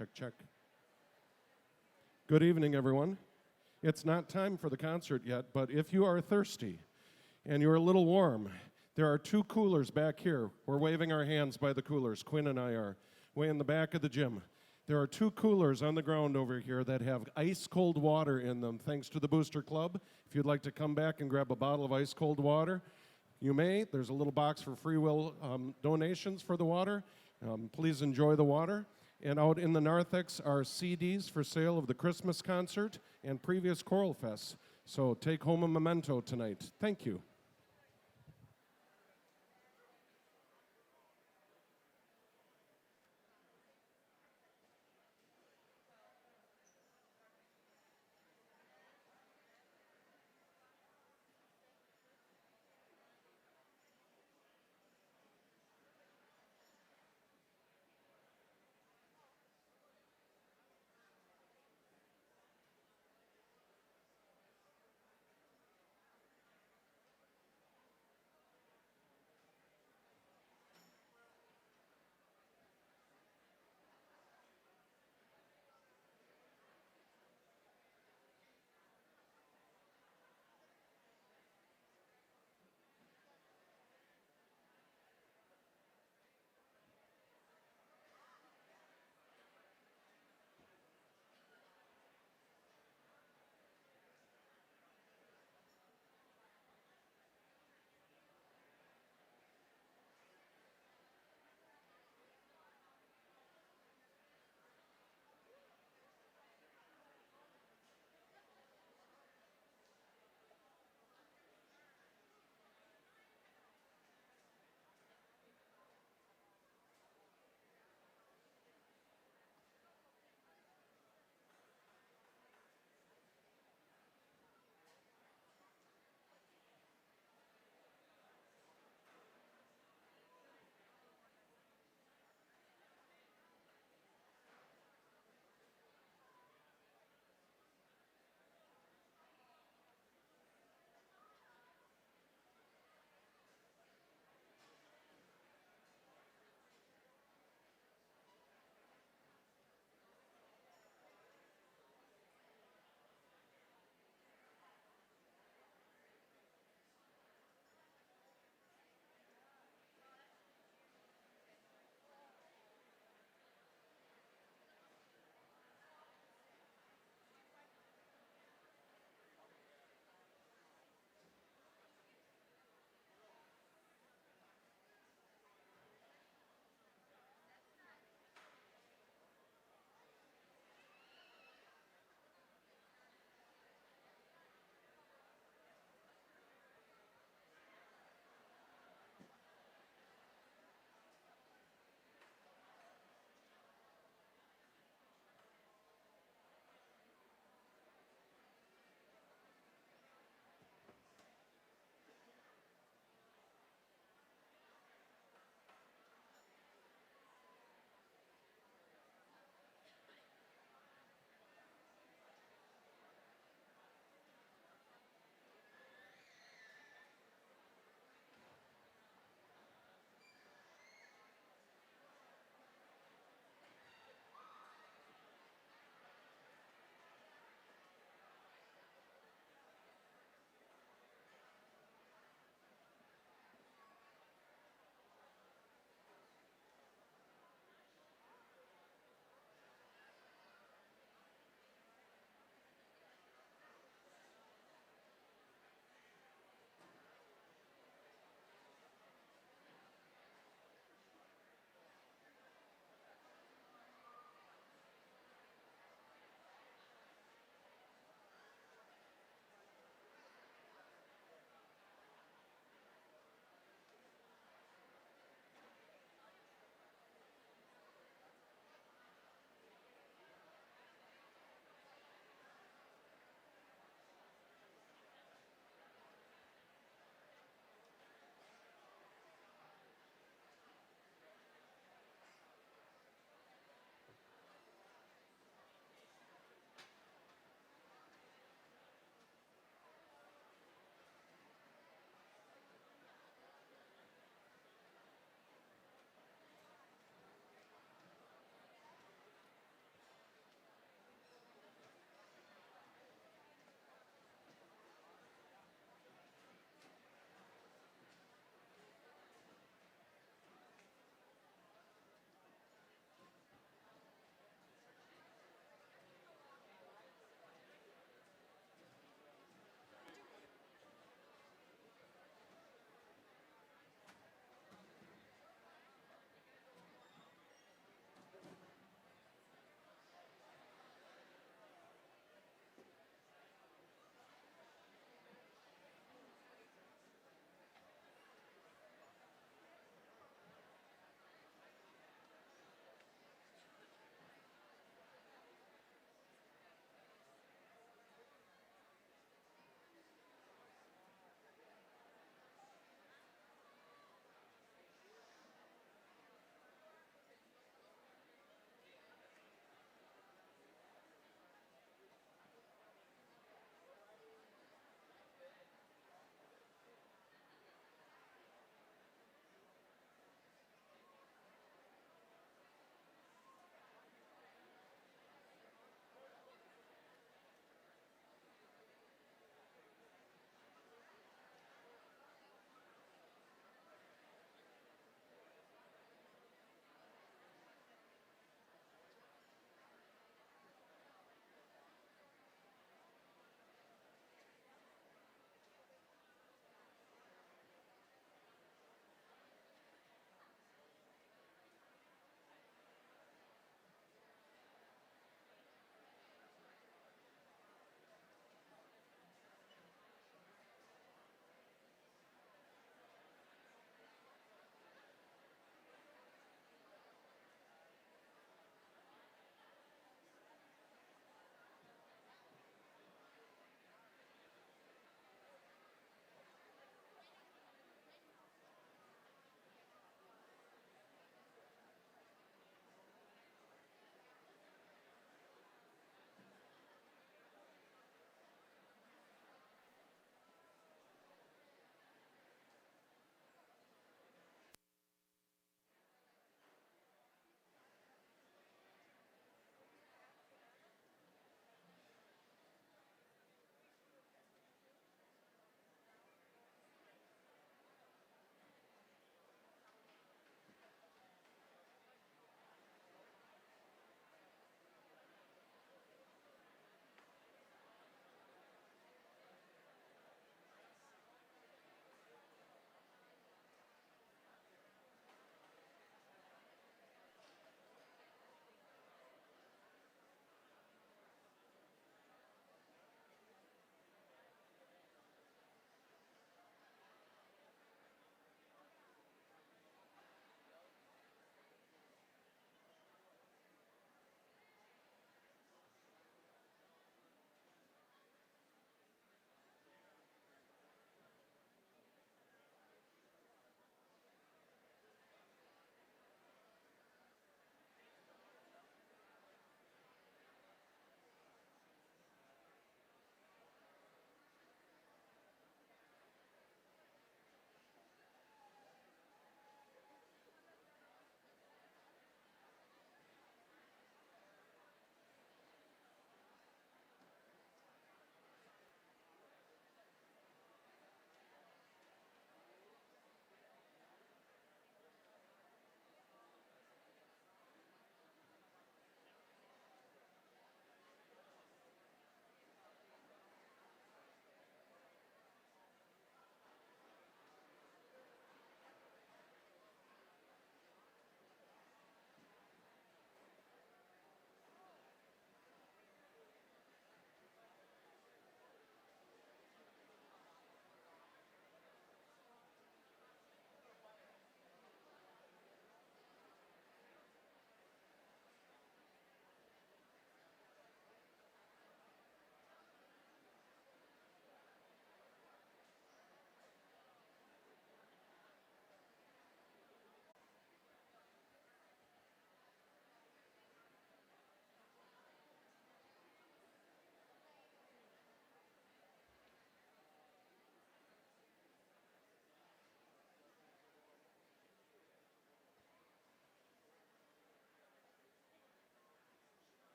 Check, check. Good evening, everyone. It's not time for the concert yet, but if you are thirsty and you're a little warm, there are 2 coolers back here. We're waving our hands by the coolers. Quinn and I are way in the back of the gym. There are 2 coolers on the ground over here that have ice-cold water in them, thanks to the Booster Club. If you'd like to come back and grab a bottle of ice-cold water, you may. There's a little box for free will donations for the water. Please enjoy the water. And out in the narthex are CDs for sale of the Christmas concert and previous Choral Fests. So take home a memento tonight. Thank you.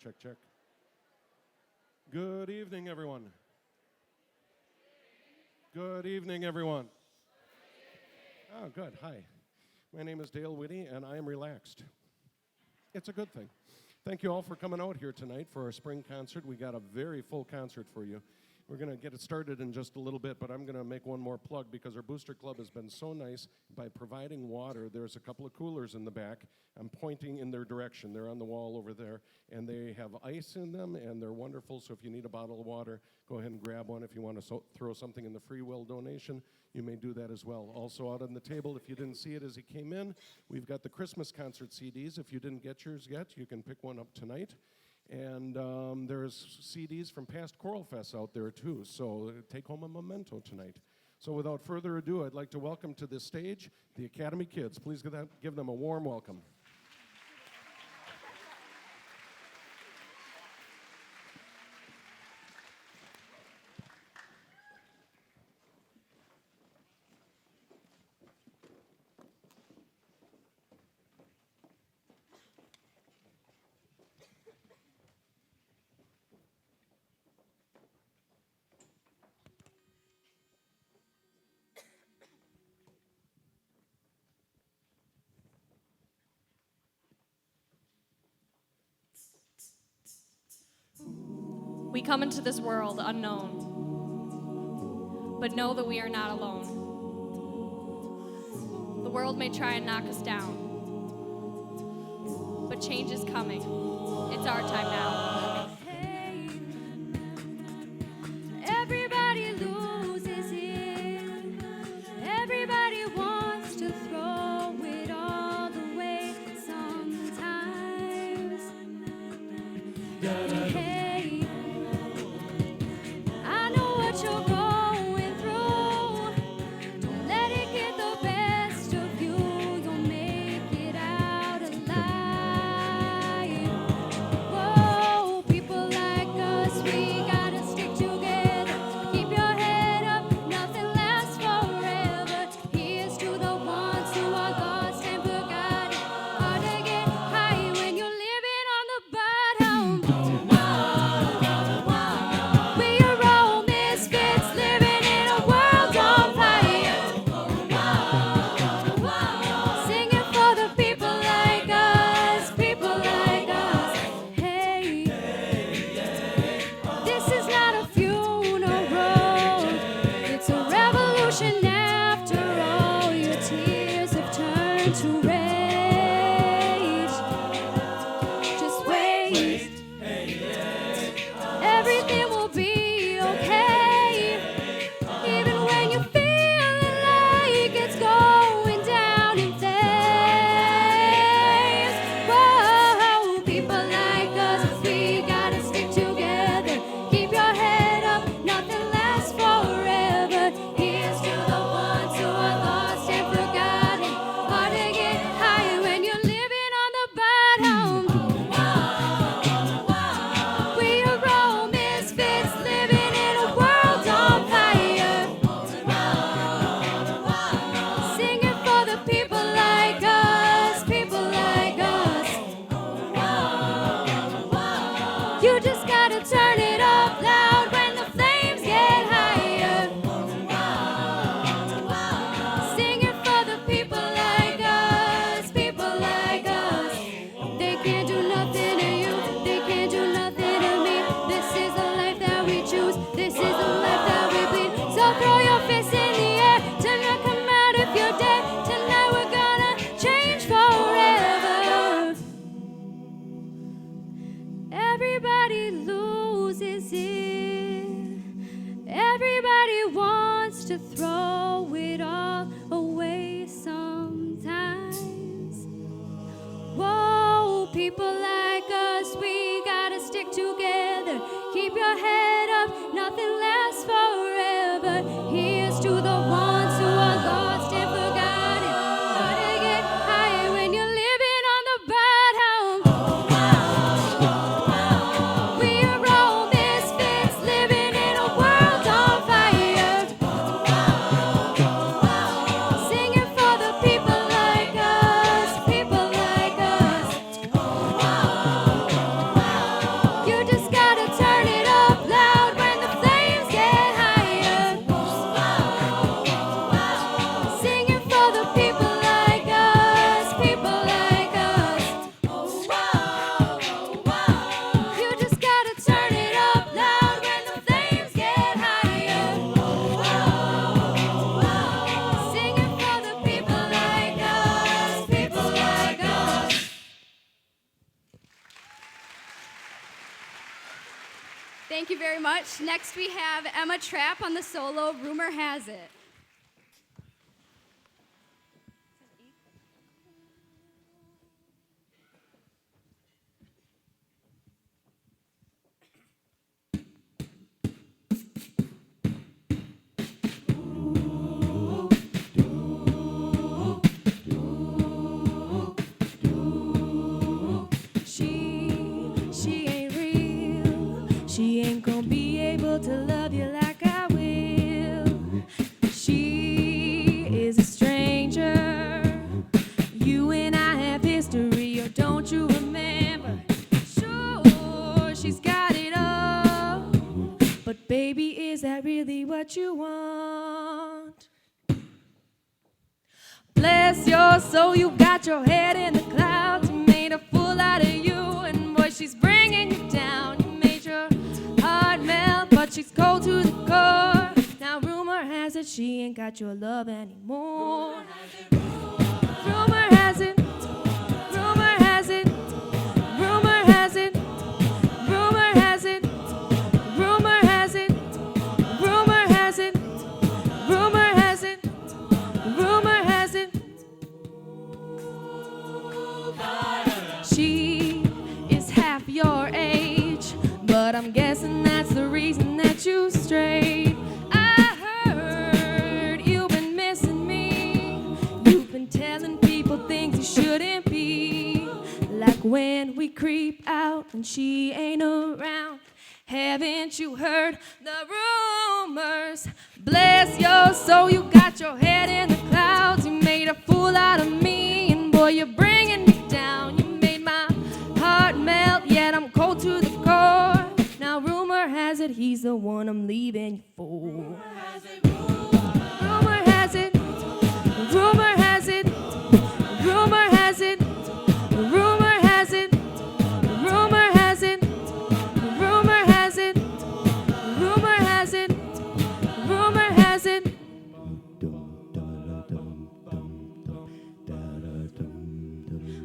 Check, check. Good evening, everyone. Good evening, everyone. Oh, good. Hi. My name is Dale Whitty, and I am relaxed. It's a good thing. Thank you all for coming out here tonight for our spring concert. We got a very full concert for you. We're going to get it started in just a little bit, but I'm going to make one more plug because our Booster Club has been so nice by providing water. There's a couple of coolers in the back. I'm pointing in their direction. They're on the wall over there, and they have ice in them, and they're wonderful. So if you need a bottle of water, go ahead and grab one. If you want to throw something in the free will donation, you may do that as well. Also out on the table, if you didn't see it as you came in, we've got the Christmas concert CDs. If you didn't get yours yet, you can pick one up tonight. And there's CDs from past Choral Fests out there, too. So take home a memento tonight. So without further ado, I'd like to welcome to this stage the Academy Kids. Please give them a warm welcome. We come into this world unknown, but know that we are not alone. The world may try and knock us down, but change is coming. It's our time now. Hey, everybody loses it. Everybody wants to throw it all away sometimes. Hey, I know what you're going through. Don't let it get the best of you. You'll make it out alive. Whoa, people like us, we gotta stick together. Keep your head up, nothing lasts forever. Here's to the ones who are lost and forgotten. Hard to get high when you're living on the bottom. We are all misfits living in a world on fire. Singing for the people like us, people like us. Hey, this is not a funeral, it's a revolution after all. Your tears have turned to rage. Just wait, everything will be okay. Even when you're feeling like it's going down in flames. Whoa, people like us, we gotta stick together. Keep your head up, nothing lasts forever. Here's to the ones who are lost and forgotten. Hard to get high when you're living on the bottom. We are all misfits living in a world on fire. Singing for the people like us, people like us. You just gotta turn it up loud when the flames get higher. Singing for the people like us, people like us. They can't do nothing to you, they can't do nothing to me. This is the life that we choose, this is the life that we bleed. So throw your fists in the air, tonight come out if you're dead. Tonight we're gonna change forever. Everybody loses it. Everybody wants to throw it all away sometimes. Whoa, people like us, we gotta stick together. Keep your head up, nothing lasts forever. Here's to the Thank you very much. Next we have Emma Trapp on the solo, Rumor Has It. She ain't real. She ain't gonna be able to love you like I will. She is a stranger. You and I have history, or don't you remember? Sure, she's got it all. But baby, is that really what you want? Bless your soul, you got your head in the clouds. You made a fool out of you, and boy, she's bringing you down. You made your heart melt, but she's cold to the core. Now rumor has it she ain't got your love anymore. Rumor has it, rumor has it, rumor has it, rumor has it, rumor has it, rumor has it, rumor has it, rumor has it. She is half your age, but I'm guessing that's the reason that you strayed. I heard you've been missing me. You've been telling people things you shouldn't be, like when we creep out and she ain't around. Haven't you heard the rumors? Bless your soul, you got your head in the clouds. You made a fool out of me, and boy, you're bringing me down. You made my heart melt, yet I'm cold to the core. Now rumor has it he's the one I'm leaving you for. Rumor has it, rumor has it, rumor has it, rumor has it, rumor has it, rumor has it, rumor has it, rumor has it, rumor has it.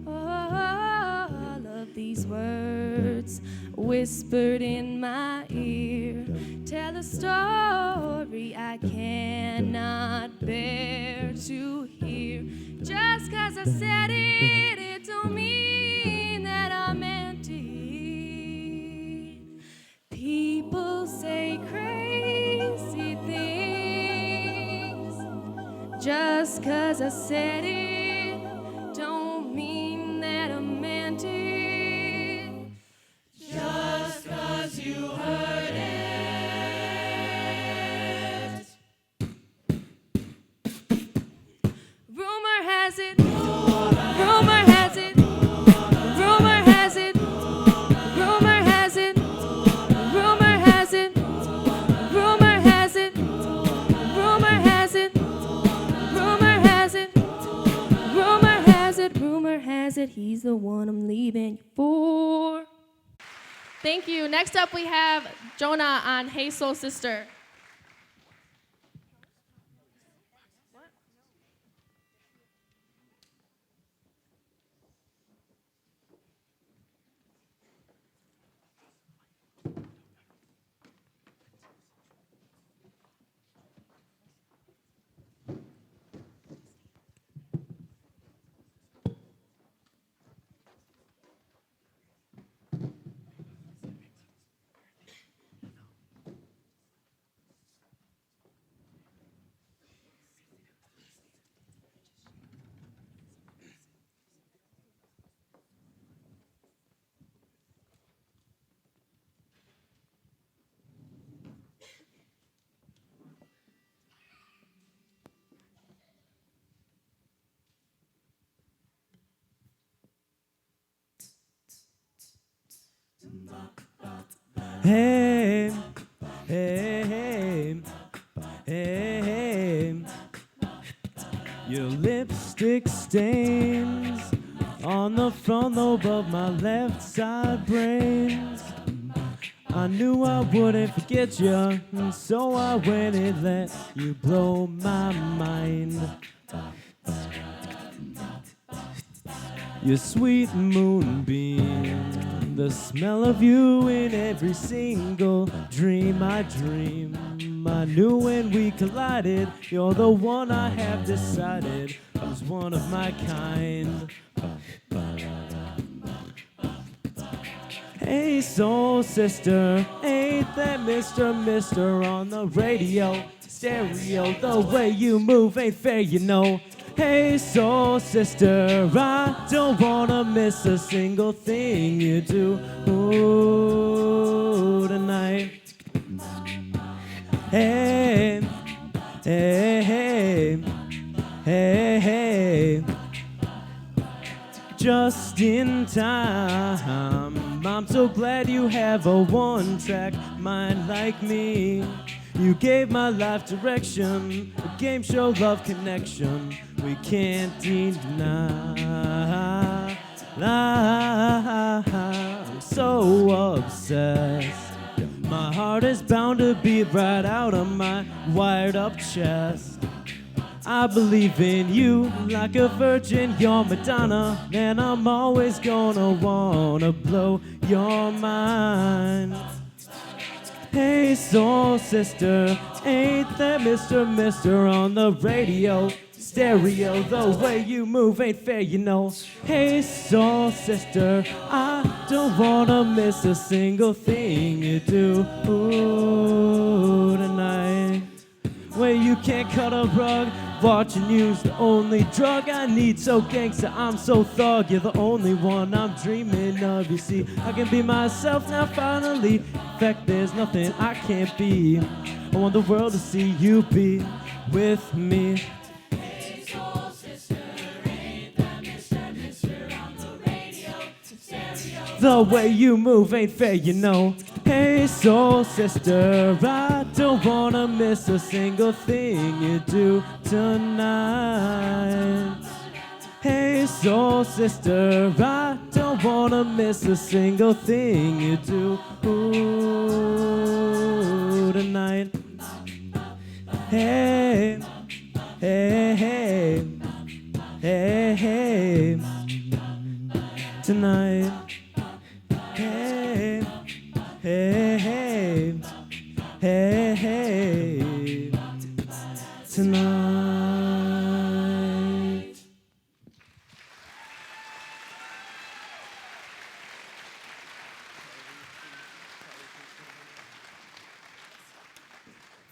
All of these words whispered in my ear tell a story I cannot bear to hear. Just 'cause I said it, it don't mean that I meant it. People say crazy things. Just 'cause I said it, don't mean that I meant it. Just 'cause you heard it. Rumor has it, rumor has it, rumor has it, rumor has it, rumor has it, rumor has it, rumor has it, rumor has it, rumor has it, rumor has it, he's the one I'm leaving you for. Thank you. Next up, we have Jonah on Hey Soul Sister. Hey, hey, hey, hey, hey. Your lipstick stains on the front lobe of my left side brain. I knew I wouldn't forget you, and so I went and let you blow my mind. Your sweet moonbeam The smell of you in every single dream I dream. I knew when we collided, you're the one I have decided was one of my kind. Hey soul sister, ain't that Mr. on the radio? Stereo, the way you move ain't fair, you know. Hey soul sister, I don't wanna miss a single thing you do tonight. Hey, hey, hey, hey, hey. Just in time. I'm so glad you have a one-track mind like me. You gave my life direction, a game show love connection we can't deny. I'm so obsessed. My heart is bound to beat right out of my wired up chest. I believe in you like a virgin, you're Madonna, and I'm always gonna wanna blow your mind. Hey soul sister, ain't that Mr. on the radio? Stereo, the way you move ain't fair, you know. Hey soul sister, I don't wanna miss a single thing you do tonight. Where you can't cut a rug, watching you's the only drug I need. So gangsta, I'm so thug, you're the only one I'm dreaming of. You see, I can be myself now finally. In fact, there's nothing I can't be. I want the world to see you be with me. Hey, soul sister, ain't that Mr. on the radio? Stereo. The way you move ain't fair, you know. Hey soul sister, I don't wanna miss a single thing you do tonight. Hey soul sister, I don't wanna miss a single thing you do tonight. Hey, hey, hey, hey, hey, tonight. Hey, hey, hey, hey, hey, tonight.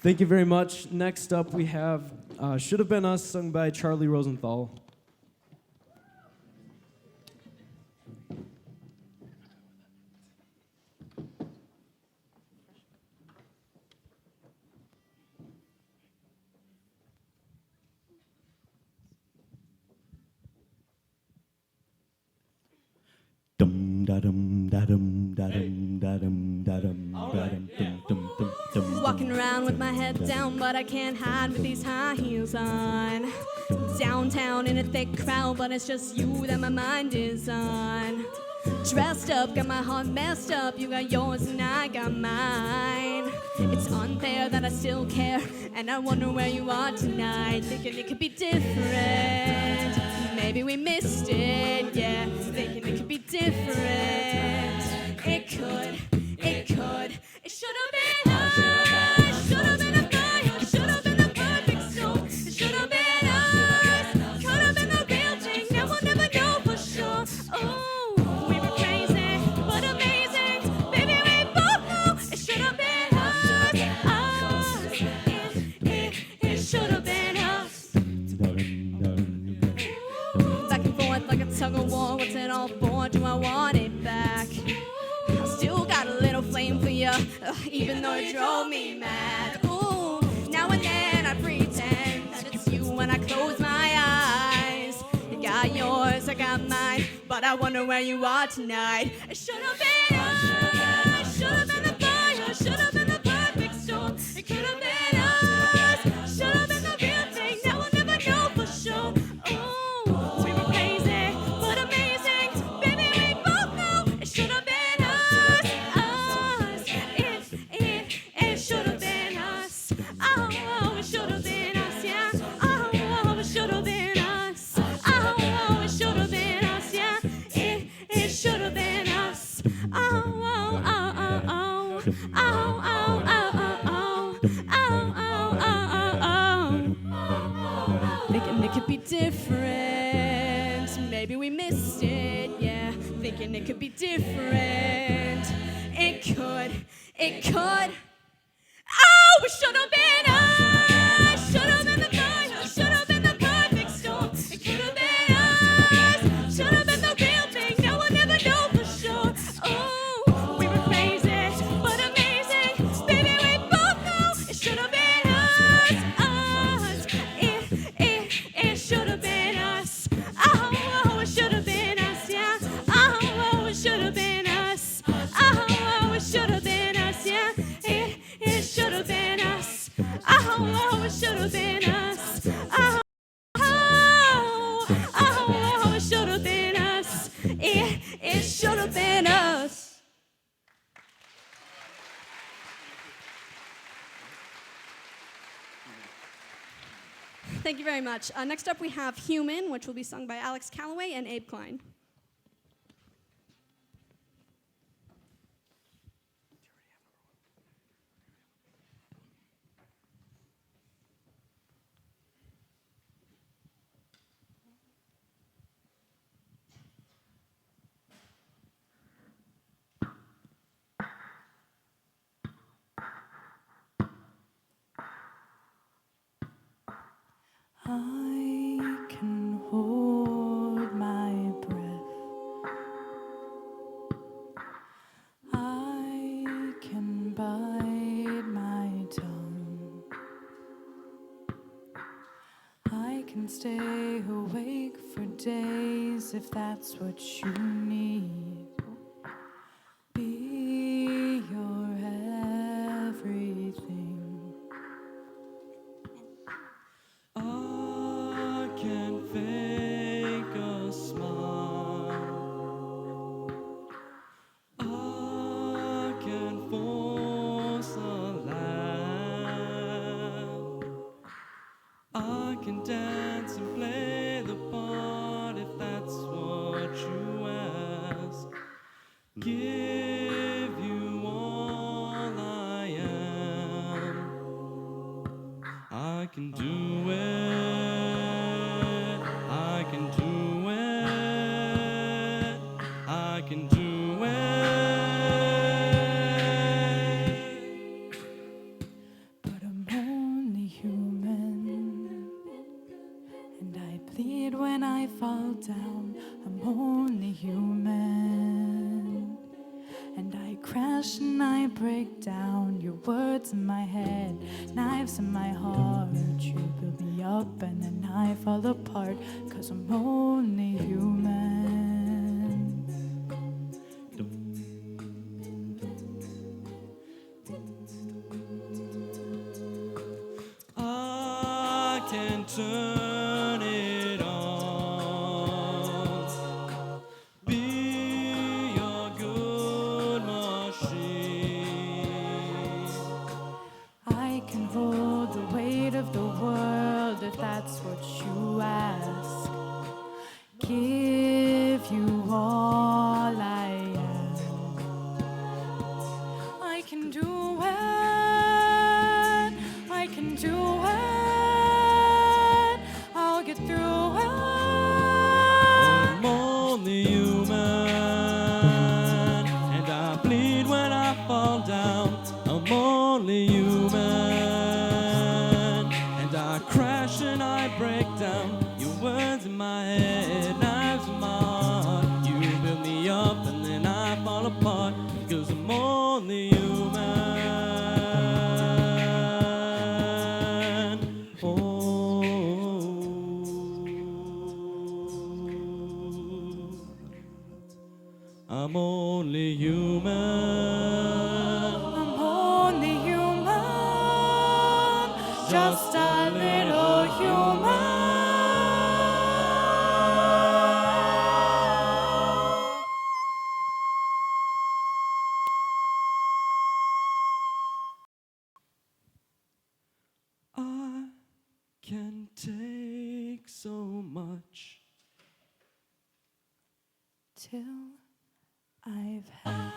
Thank you very much. Next up, we have Should Have Been Us, sung by Charlie Rosenthal. Walking around with my head down, but I can't hide with these high heels on. Downtown in a thick crowd, but it's just you that my mind is on. Dressed up, got my heart messed up. You got yours and I got mine. It's unfair that I still care, and I wonder where you are tonight. Thinking it could be different. Maybe we missed it, yeah. Thinking it could be different. It could, it could. It should have been us. Should have been a fire. Should have been the perfect storm. It should have been us. Could have been the real thing. Now we'll never know for sure. Oh, we were crazy, but amazing. Baby, we both know it should have been us. It should have been us. Back and forth like a tug of war. What's it all for? Do I want it back? I still got a little flame for you, even though it drove me mad. Ooh, now and then I pretend that it's you when I close my eyes. You got yours, I got mine, but I wonder where you are tonight. It should have been us. Should have been the fire. Should have been the perfect storm. It could have been us. Should have been the real thing. Now we'll never know for sure. Ooh, we were crazy, but amazing. Baby, we both know it should have been. It should have been us. Oh, it should have been us, yeah. Oh, it should have been us. Oh, it should have been us, yeah. It should have been us. Oh, could be different. Maybe we missed it, yeah. Thinking it could be different. It could. Oh, we should have been us. Should have been the final. Should have been the perfect storm. It could have been us. Should have been the real thing. No one ever know for sure. Oh, we were crazy, but amazing. Baby, we both know it should have been us. It should have been us. Oh, it should have been us, yeah. Oh, it should have been us. Oh, it should have been us, yeah. It should have been us. Oh, it should have been us. Oh, it should have been us. It should have been us. Thank you very much. Next up, we have Human, which will be sung by Alex Calloway and Abe Klein. I can hold my breath. I can bite my tongue. I can stay awake for days if that's what you need. Be your everything. I can fake a smile. I can force a laugh. I can dance and play the part if that's what you ask. Give you all I am. I can do it. I can do it. I can do it. But I'm only human, and I bleed when I fall down. I'm only human, and I crash and I break down. Your words in my head, knives in my heart. You build me up and then I fall apart, 'cause I'm only human. I can turn it on. Be your good machine. I can hold the weight of the world if that's what you ask. Give you all I am. I can do it. I can do it. I'll get through it. I'm only human, and I bleed when I fall down. I'm only human, and I crash and I break down. Your words in my head, knives in my heart. You build me up and then I fall apart, 'cause I'm only human. Oh, I'm only human. I'm only human, just a little human. I can take so much Till I've had.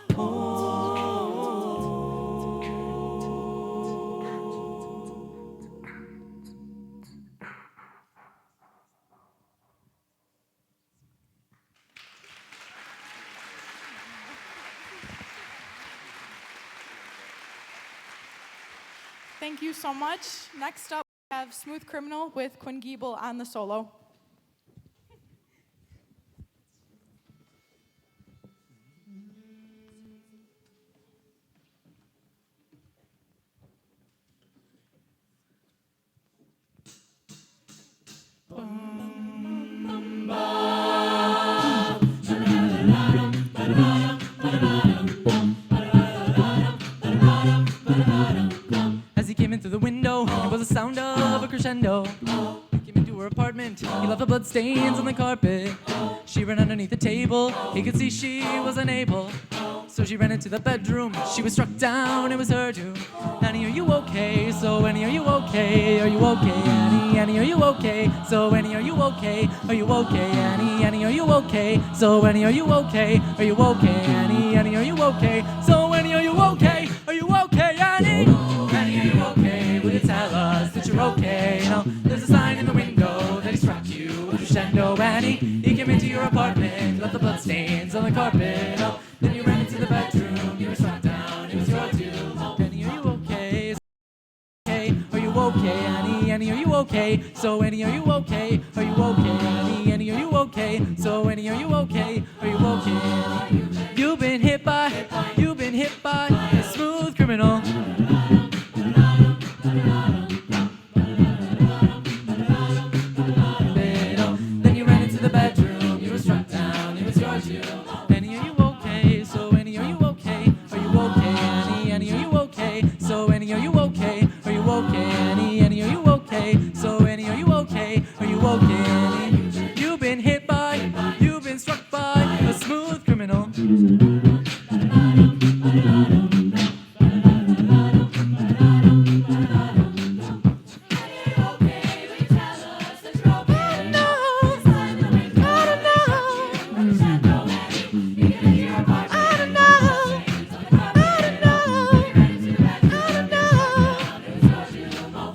Thank you so much. Next up, we have Smooth Criminal with Quinn Giebel on the solo. As he came in through the window, it was the sound of a crescendo. He came into her apartment, he left the blood stains on the carpet. She ran underneath the table, he could see she was unable. So she ran into the bedroom, she was struck down, it was her doom. Annie, are you okay? So Annie, are you okay? Are you okay, Annie? Annie, are you okay? So Annie, are you okay? Are you okay, Annie? Annie, are you okay? So Annie, are you okay? Are you okay, Annie? Annie, are you okay? So Annie, are you okay? Are you okay, Annie? Annie, are you okay? Will you tell us that you're okay? You know, there's a sign in the window that he struck you with a crescendo, Annie. He came into your apartment, left the blood stains on the carpet. Oh, then you ran into the bedroom, you were struck down, it was your doom. Annie, are you okay? Are you okay, Annie? Annie, are you okay? So Annie, are you okay? Are you okay, Annie? Annie, are you okay? So Annie, are you okay? Are you okay, Annie? You've been hit by a smooth criminal. Then you ran into the bedroom, you were struck down, it was your doom. Annie, are you okay? So Annie, are you okay? Are you okay, Annie? Annie, are you okay? So Annie, are you okay? Are you okay, Annie? Annie, are you okay? So Annie, are you okay? Are you okay, Annie? You've been struck by a smooth criminal.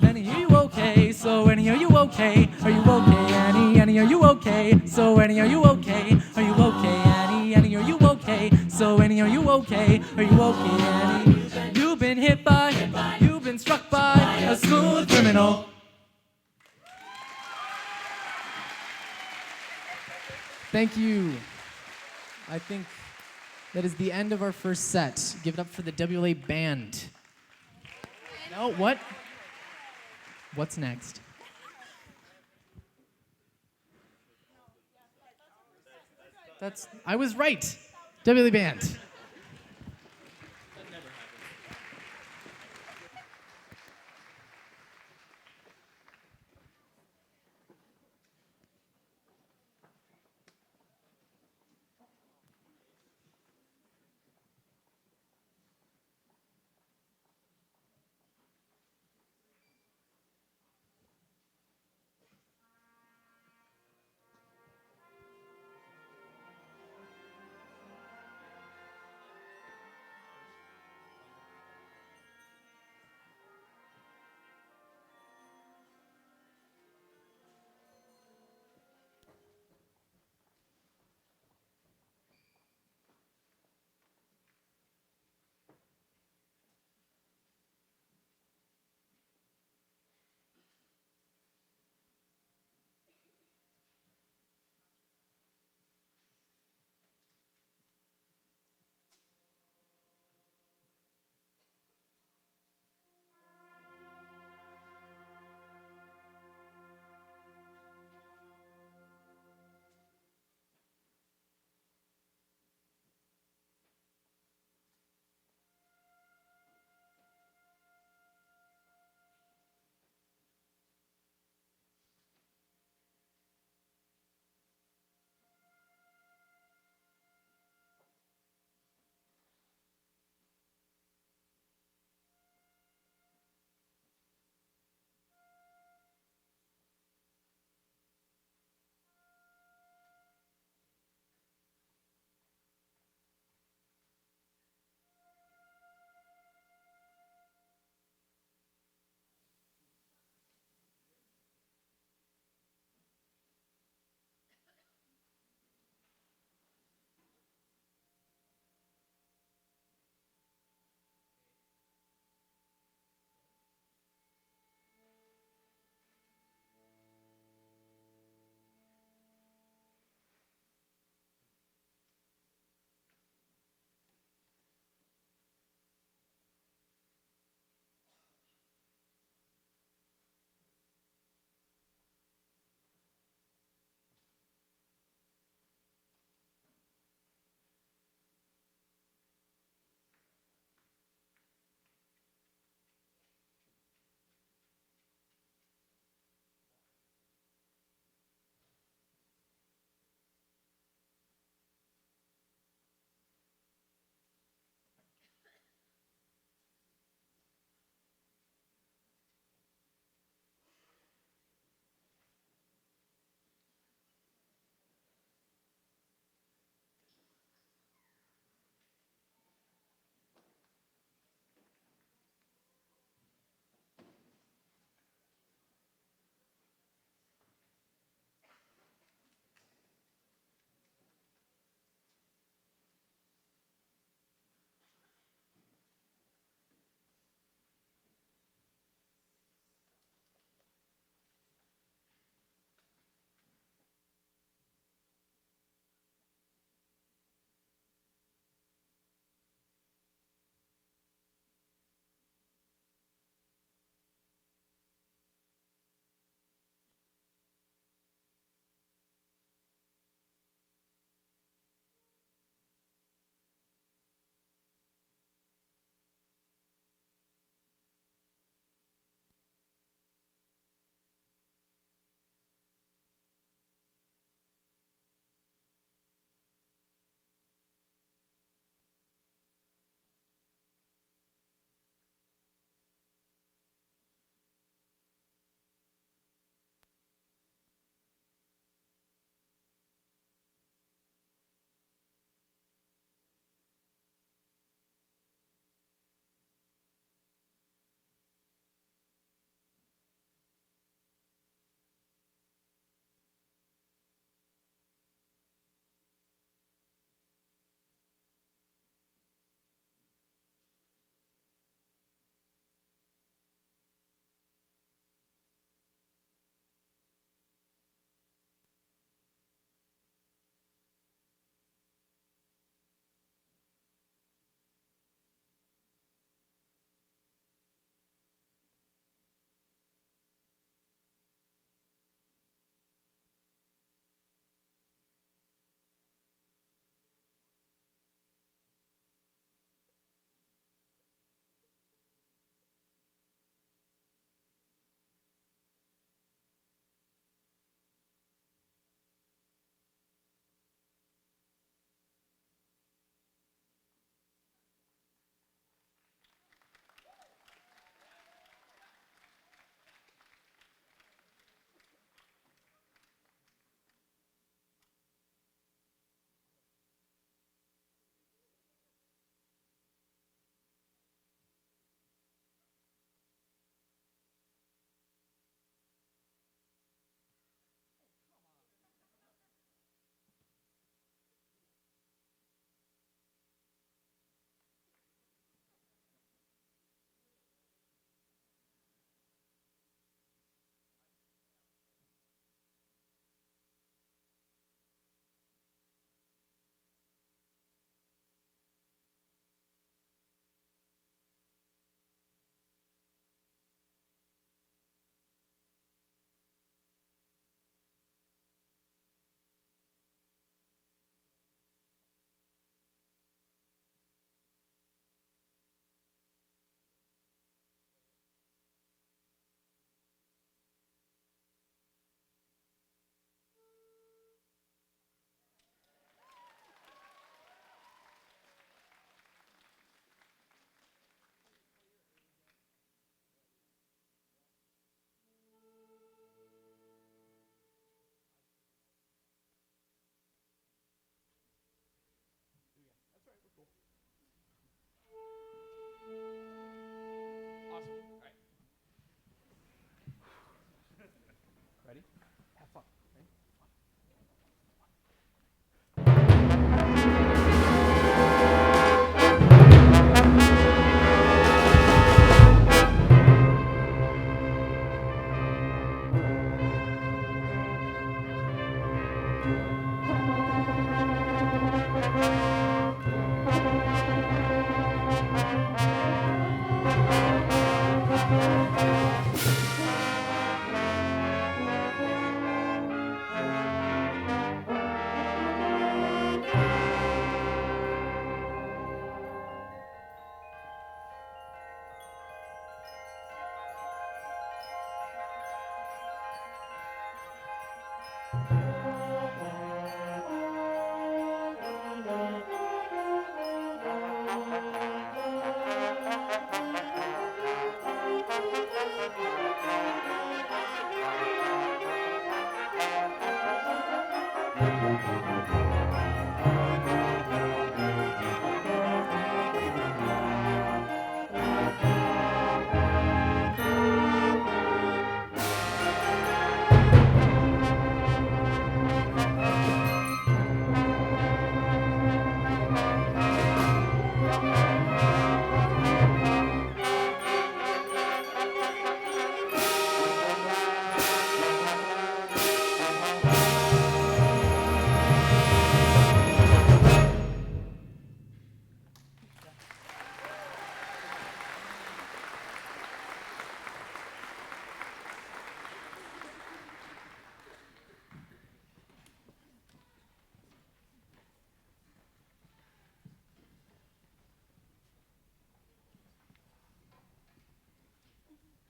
Annie, are you okay? So Annie, are you okay? Are you okay, Annie? Annie, are you okay? So Annie, are you okay? Are you okay, Annie? Annie, are you okay? So Annie, are you okay? Are you okay, Annie? You've been struck by a smooth criminal. Thank you. I think that is the end of our first set. Give it up for the WLA band. No, what? What's next? I was right. WLA band. Ready? Have fun. Ready?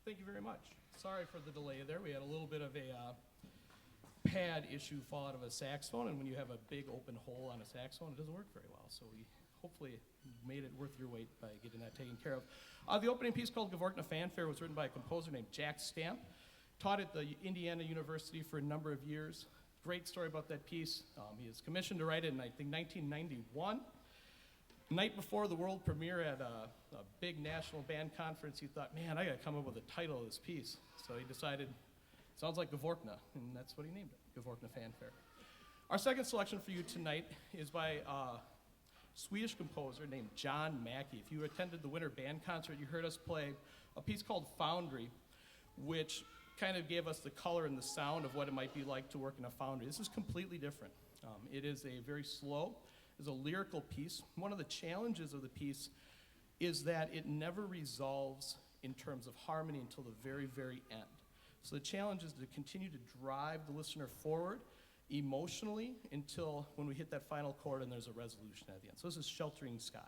Thank you very much. Sorry for the delay there. We had a little bit of a pad issue fall out of a saxophone, and when you have a big open hole on a saxophone, it doesn't work very well. So we hopefully made it worth your wait by getting that taken care of. The opening piece called Gavorkna Fanfare was written by a composer named Jack Stamp. Taught at the Indiana University for a number of years. Great story about that piece. He was commissioned to write it in, I think, 1991. Night before the world premiere at a big national band conference, he thought, man, I got to come up with a title of this piece. So he decided, sounds like Gavorkna, and that's what he named it, Gavorkna Fanfare. Our second selection for you tonight is by a Swedish composer named John Mackey. If you attended the Winter Band Concert, you heard us play a piece called Foundry, which kind of gave us the color and the sound of what it might be like to work in a foundry. This is completely different. It is a very slow, is a lyrical piece. One of the challenges of the piece is that it never resolves in terms of harmony until the very, very end. So the challenge is to continue to drive the listener forward emotionally until when we hit that final chord and there's a resolution at the end. So this is Sheltering Sky.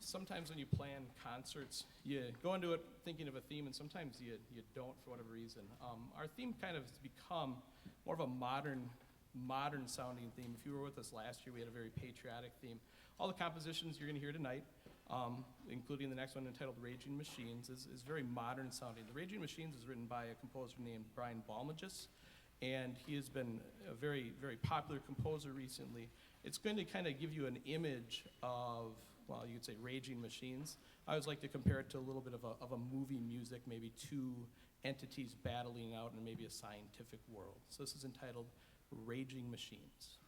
sometimes when you plan concerts, you go into it thinking of a theme, and sometimes you don't for whatever reason. Our theme kind of has become more of a modern sounding theme. If you were with us last year, we had a very patriotic theme. All the compositions you're going to hear tonight, including the next one entitled Raging Machines, is very modern sounding. The Raging Machines is written by a composer named Brian Balmages, and he has been a very, very popular composer recently. It's going to kind of give you an image of, well, you could say Raging Machines. I always like to compare it to a little bit of a movie music, maybe two entities battling out in maybe a scientific world. So this is entitled Raging Machines.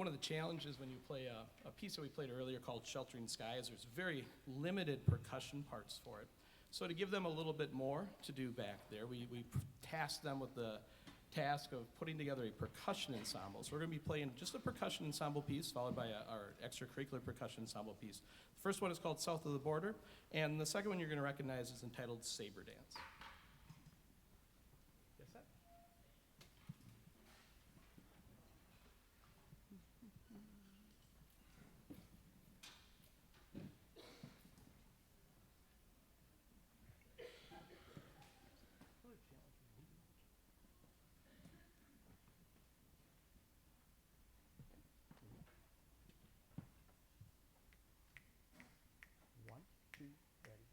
one of the challenges when you play a piece that we played earlier called Sheltering Skies, there's very limited percussion parts for it. So to give them a little bit more to do back there, we tasked them with the task of putting together a percussion ensemble. So we're going to be playing just a percussion ensemble piece, followed by our extracurricular percussion ensemble piece. The first one is called South of the Border, and the second one you're going to recognize is entitled Saber Dance. Yes, sir. One, two, ready.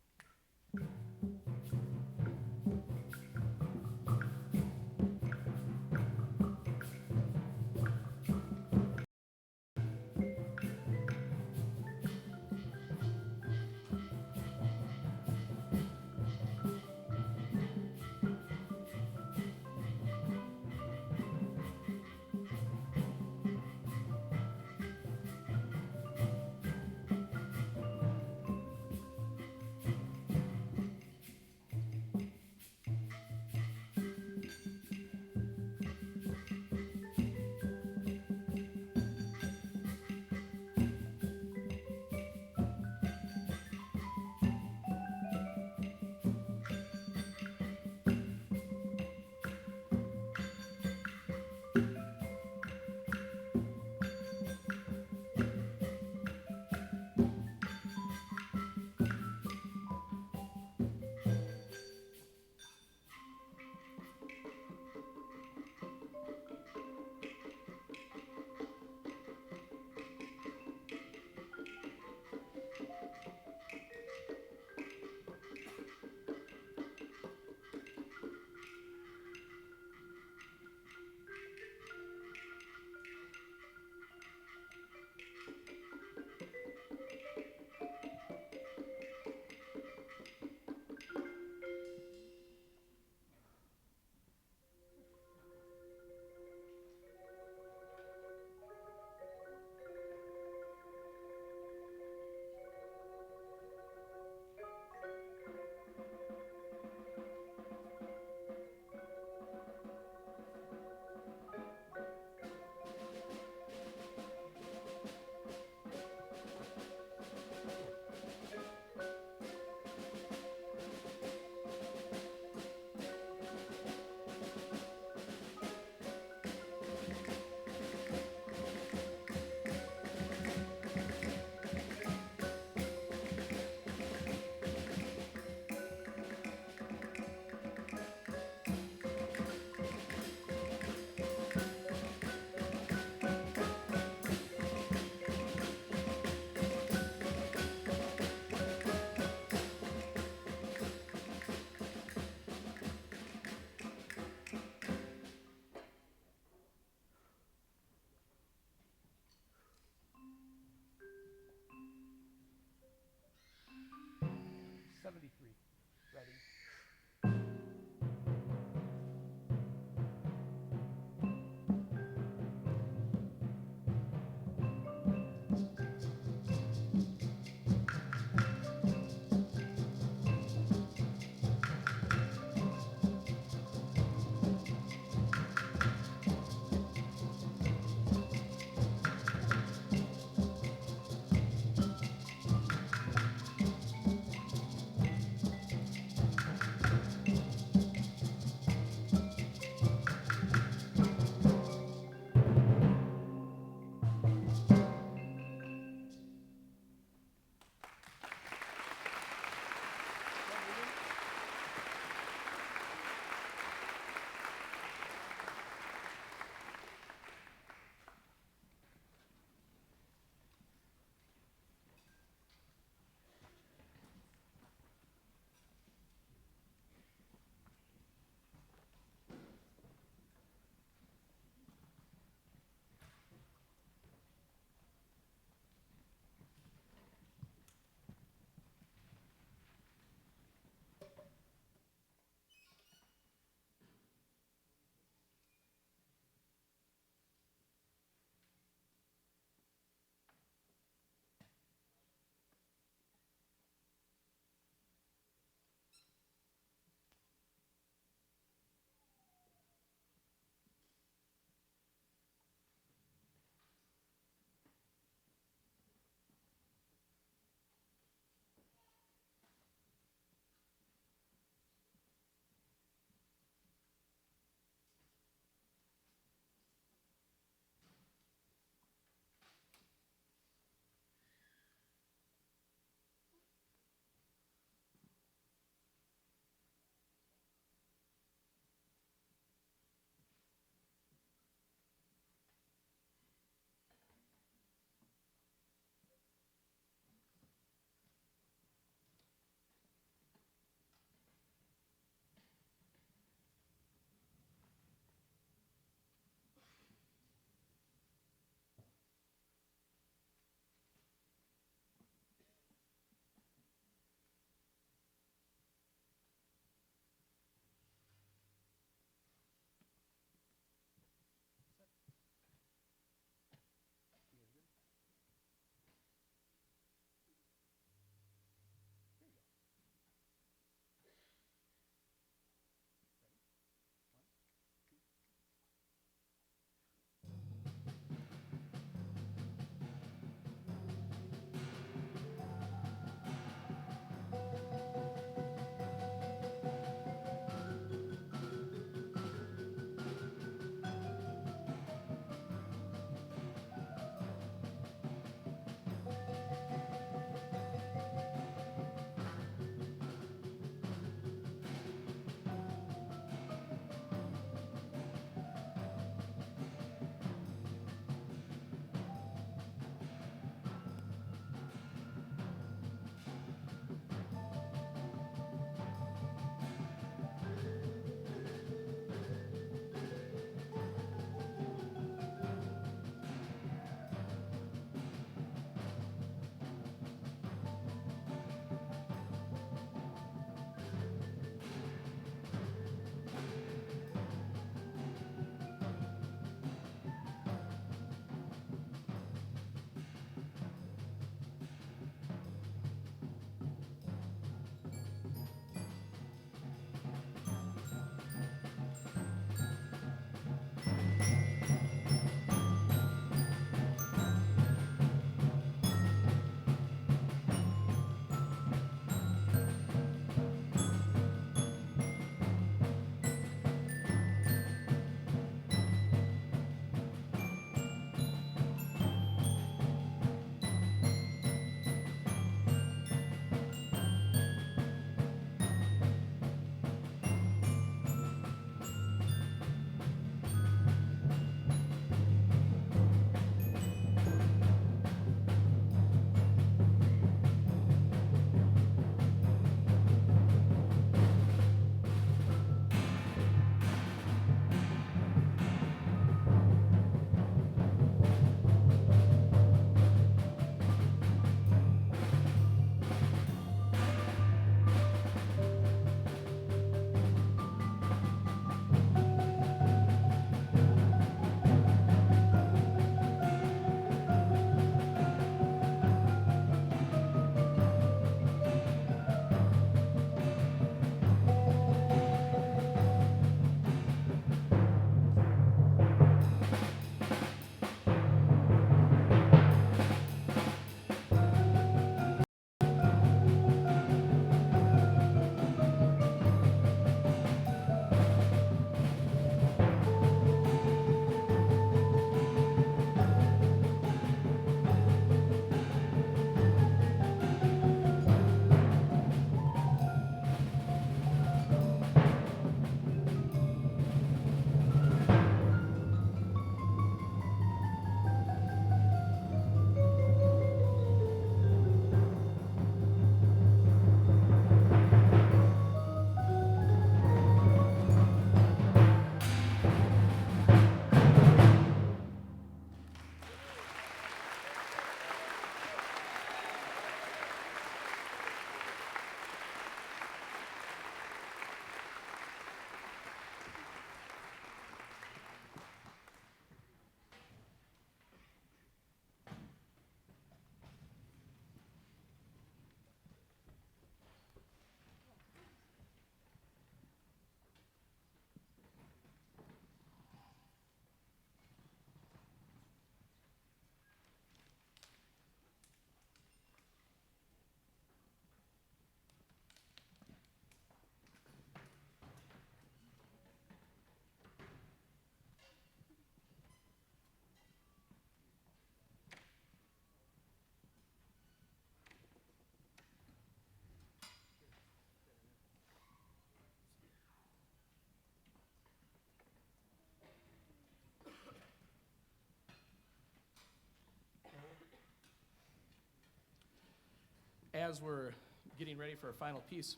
as we're getting ready for our final piece,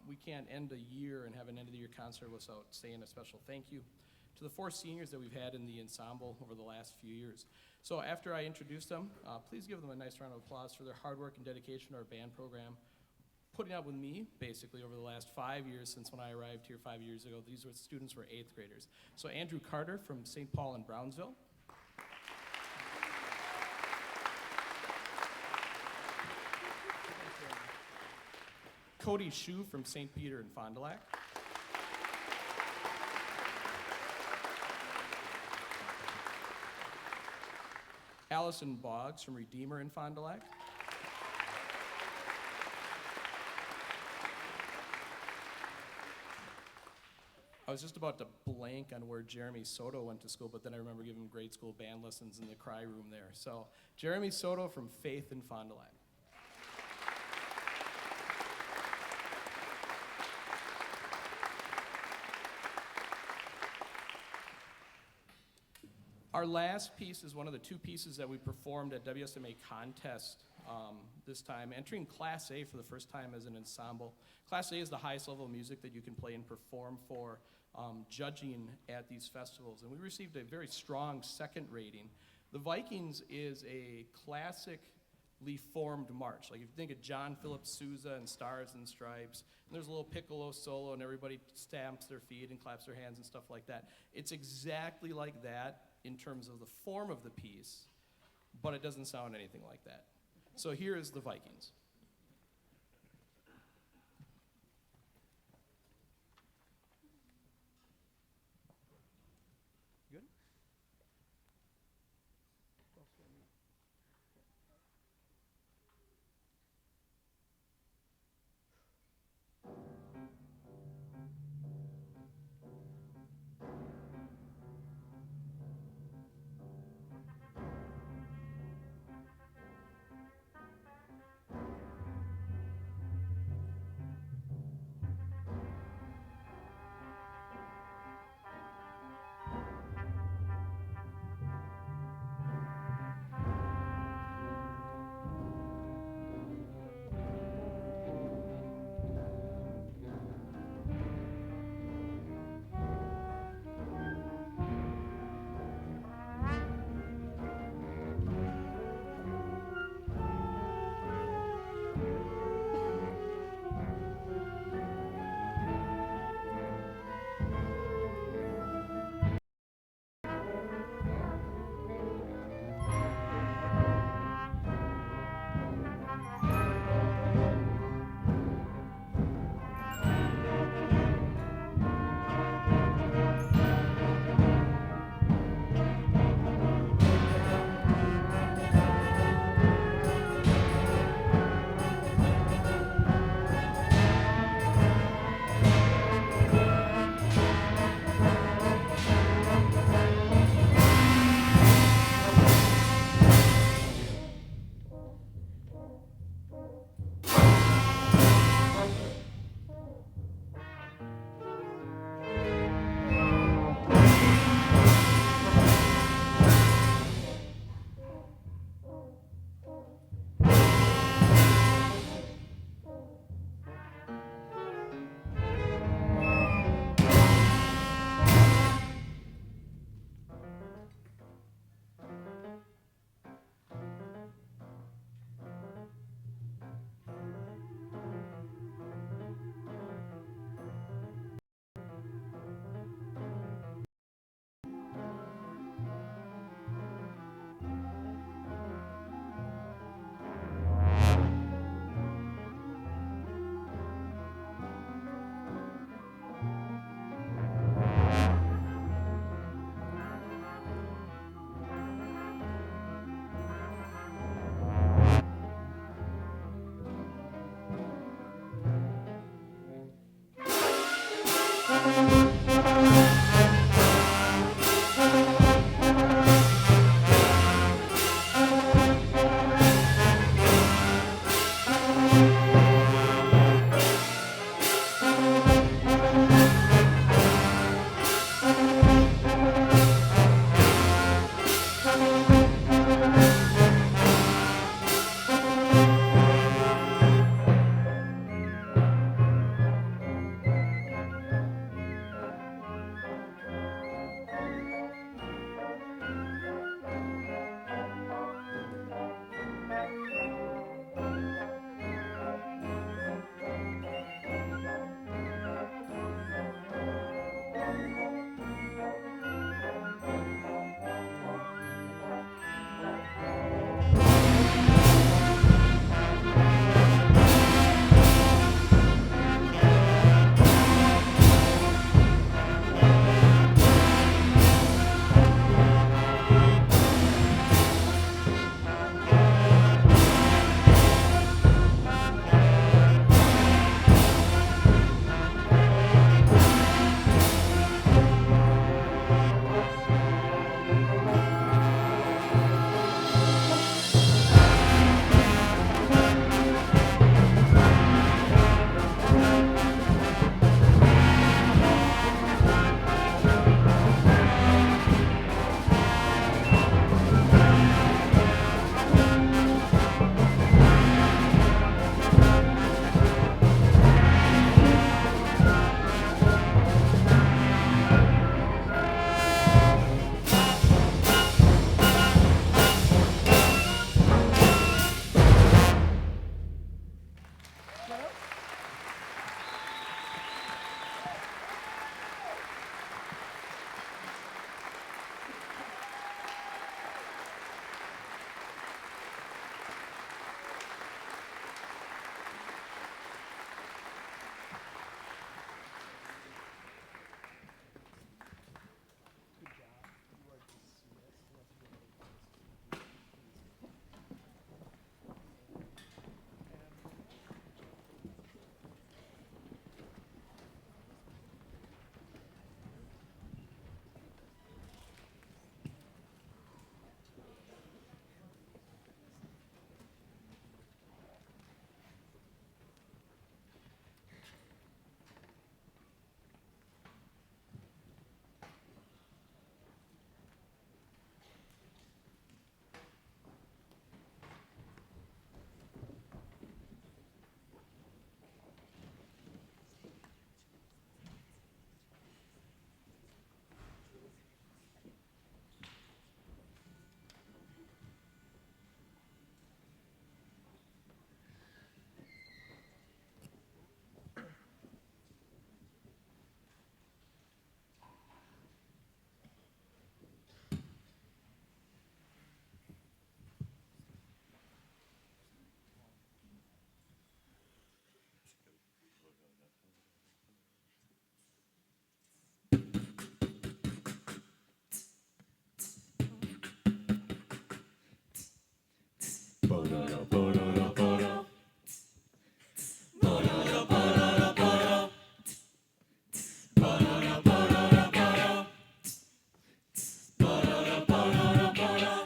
we can't end a year and have an end-of-the-year concert without saying a special thank you to the 4 seniors that we've had in the ensemble over the last few years. So after I introduce them, please give them a nice round of applause for their hard work and dedication to our band program, putting up with me, basically, over the last 5 years since when I arrived here 5 years ago. These were students were 8th graders. So Andrew Carter from St. Paul and Brownsville. Cody Shue from St. Peter and Fond du Lac. Allison Boggs from Redeemer and Fond du Lac. I was just about to blank on where Jeremy Soto went to school, but then I remember giving him grade school band lessons in the cry room there. So Jeremy Soto from Faith and Fond du Lac. Our last piece is one of the 2 pieces that we performed at WSMA contest this time, entering Class A for the first time as an ensemble. Class A is the highest level of music that you can play and perform for judging at these festivals, and we received a very strong 2nd rating. The Vikings is a classically formed march. Like if you think of John Philip Sousa and Stars and Stripes, and there's a little piccolo solo and everybody stamps their feet and claps their hands and stuff like that. It's exactly like that in terms of the form of the piece, but it doesn't sound anything like that. So here is the Vikings. Good?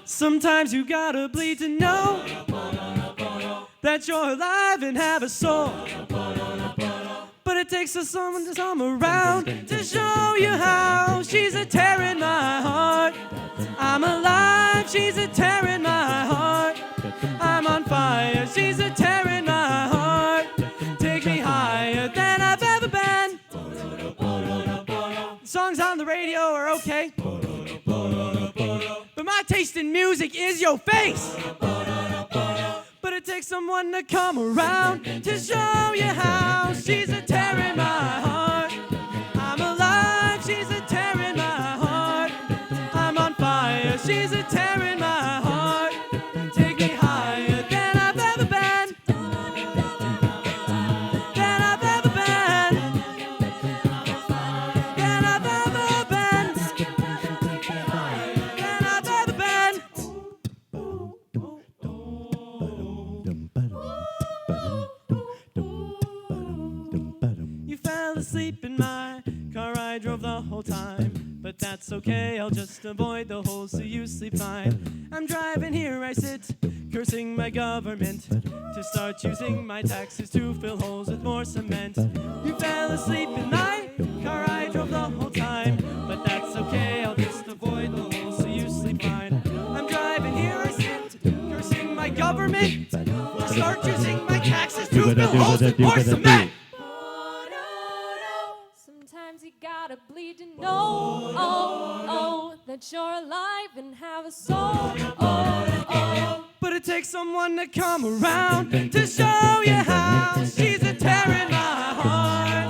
Sometimes you gotta bleed to know that you're alive and have a soul. But it takes someone to come around to show you how. She's a tear in my heart. I'm alive, she's a tear in my heart. I'm on fire, she's a tear in my heart. Take me higher than I've ever been. Songs on the radio are okay, but my taste in music is your face. But it takes someone to come around to show you how. She's a tear in my heart. I'm alive, she's a tear in my heart. I'm on fire, she's a tear in my heart. Take me higher than I've ever been. Than I've ever been. Than I've ever been. Than I've ever been. You fell asleep in my car, I drove the whole time. But that's okay, I'll just avoid the holes so you sleep fine. I'm driving here, I sit, cursing my government to start using my taxes to fill holes with more cement. You fell asleep in my car, I drove the whole time. But that's okay, I'll just avoid the holes so you sleep fine. I'm driving here, I sit, cursing my government to start using my taxes to fill holes with more cement. Sometimes you gotta bleed to know that you're alive and have a soul. But it takes someone to come around to show you how. She's a tear in my heart.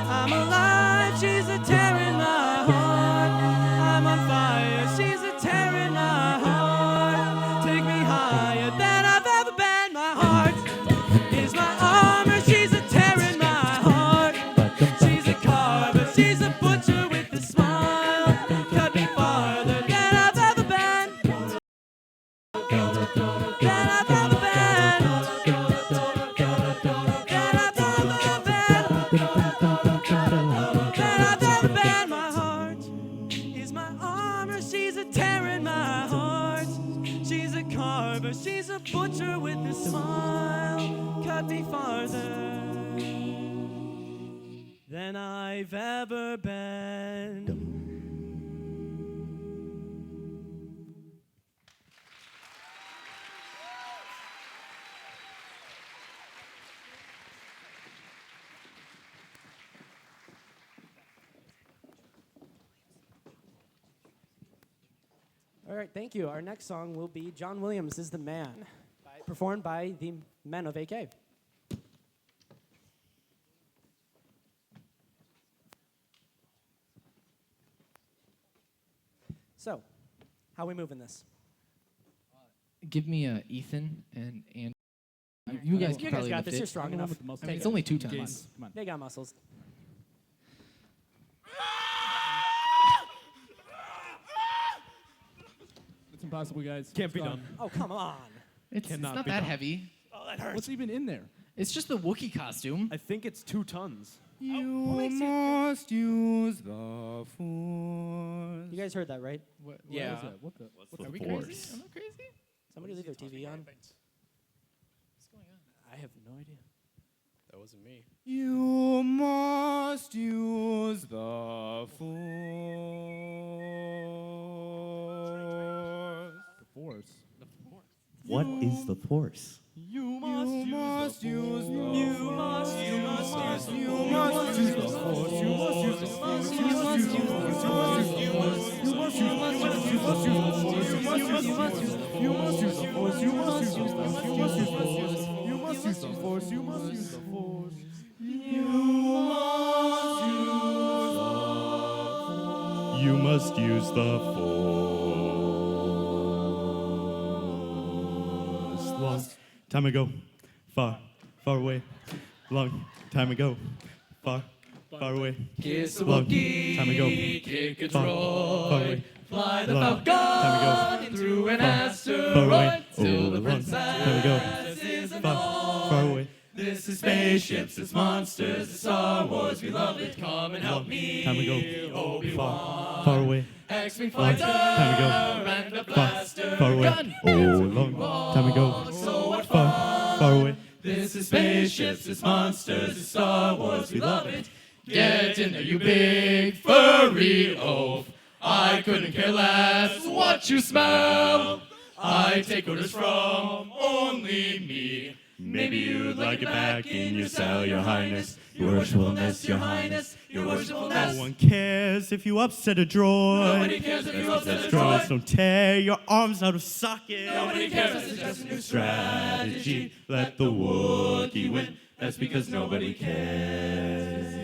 I'm alive, she's a tear in my heart. I'm on fire, she's a tear in my heart. Take me higher than I've ever been. My heart is my armor, she's a tear in my heart. She's a carver, she's a butcher with a smile. Cut me farther than I've ever been. Than I've ever been. Than I've ever been. Than I've ever been. My heart is my armor, she's a tear in my heart. She's a carver, she's a butcher with a smile. Cut me farther than I've ever been. All right, thank you. Our next song will be John Williams is the Man, performed by the Men of AK. So, how we moving this? Give me Ethan and you guys You guys probably got lift this. it. You're strong enough. I mean, it's only 2 tons. Come on. They got muscles. It's impossible, guys. Can't be done. Oh, come on. It's Cannot not be that done. heavy. Oh, that hurts. What's even in there? It's just the Wookiee costume. I think it's 2 tons. You must use the force. You guys heard that, right? What Yeah. is that? What the? Are we crazy? Am I crazy? Somebody leave their TV on. What's going on? I have no idea. That wasn't me. You must use the force. The force. What is the force? You must use the force. You must use the force. You must use the force. You must use the force. You must use the force. You must use the force. You must use the force. You must use the force. You must use the force. You must use the force. You must use the force. You must use the force. Long time ago, far, far away. Long time ago, far, far away. Kiss a Long Wookiee, time ago, kick a far, far droid, away. fly the Long time ago, Falcon through an far, far away. asteroid. till the long princess time ago. is Far, far away. This is spaceships, it's monsters, it's Star Wars, we love it. Come and help me, Time ago. Obi-Wan. Far away. X-Wing Long fighter time ago. and a Far, blaster far away. gun. Oh, long time ago. So what Far, far away. This is spaceships, it's monsters, it's Star Wars, we love it. Get in there, you big furry oaf. I couldn't care less what you smell. I take orders from only me. Maybe you'd like it back in your cell, your highness, your worshipfulness, your highness, your worshipfulness. No one cares if you upset a droid. Nobody cares if you upset a Droids droid. don't tear your arms out of socket. Nobody cares, it's just a new strategy. Let the Wookiee win. That's because nobody cares.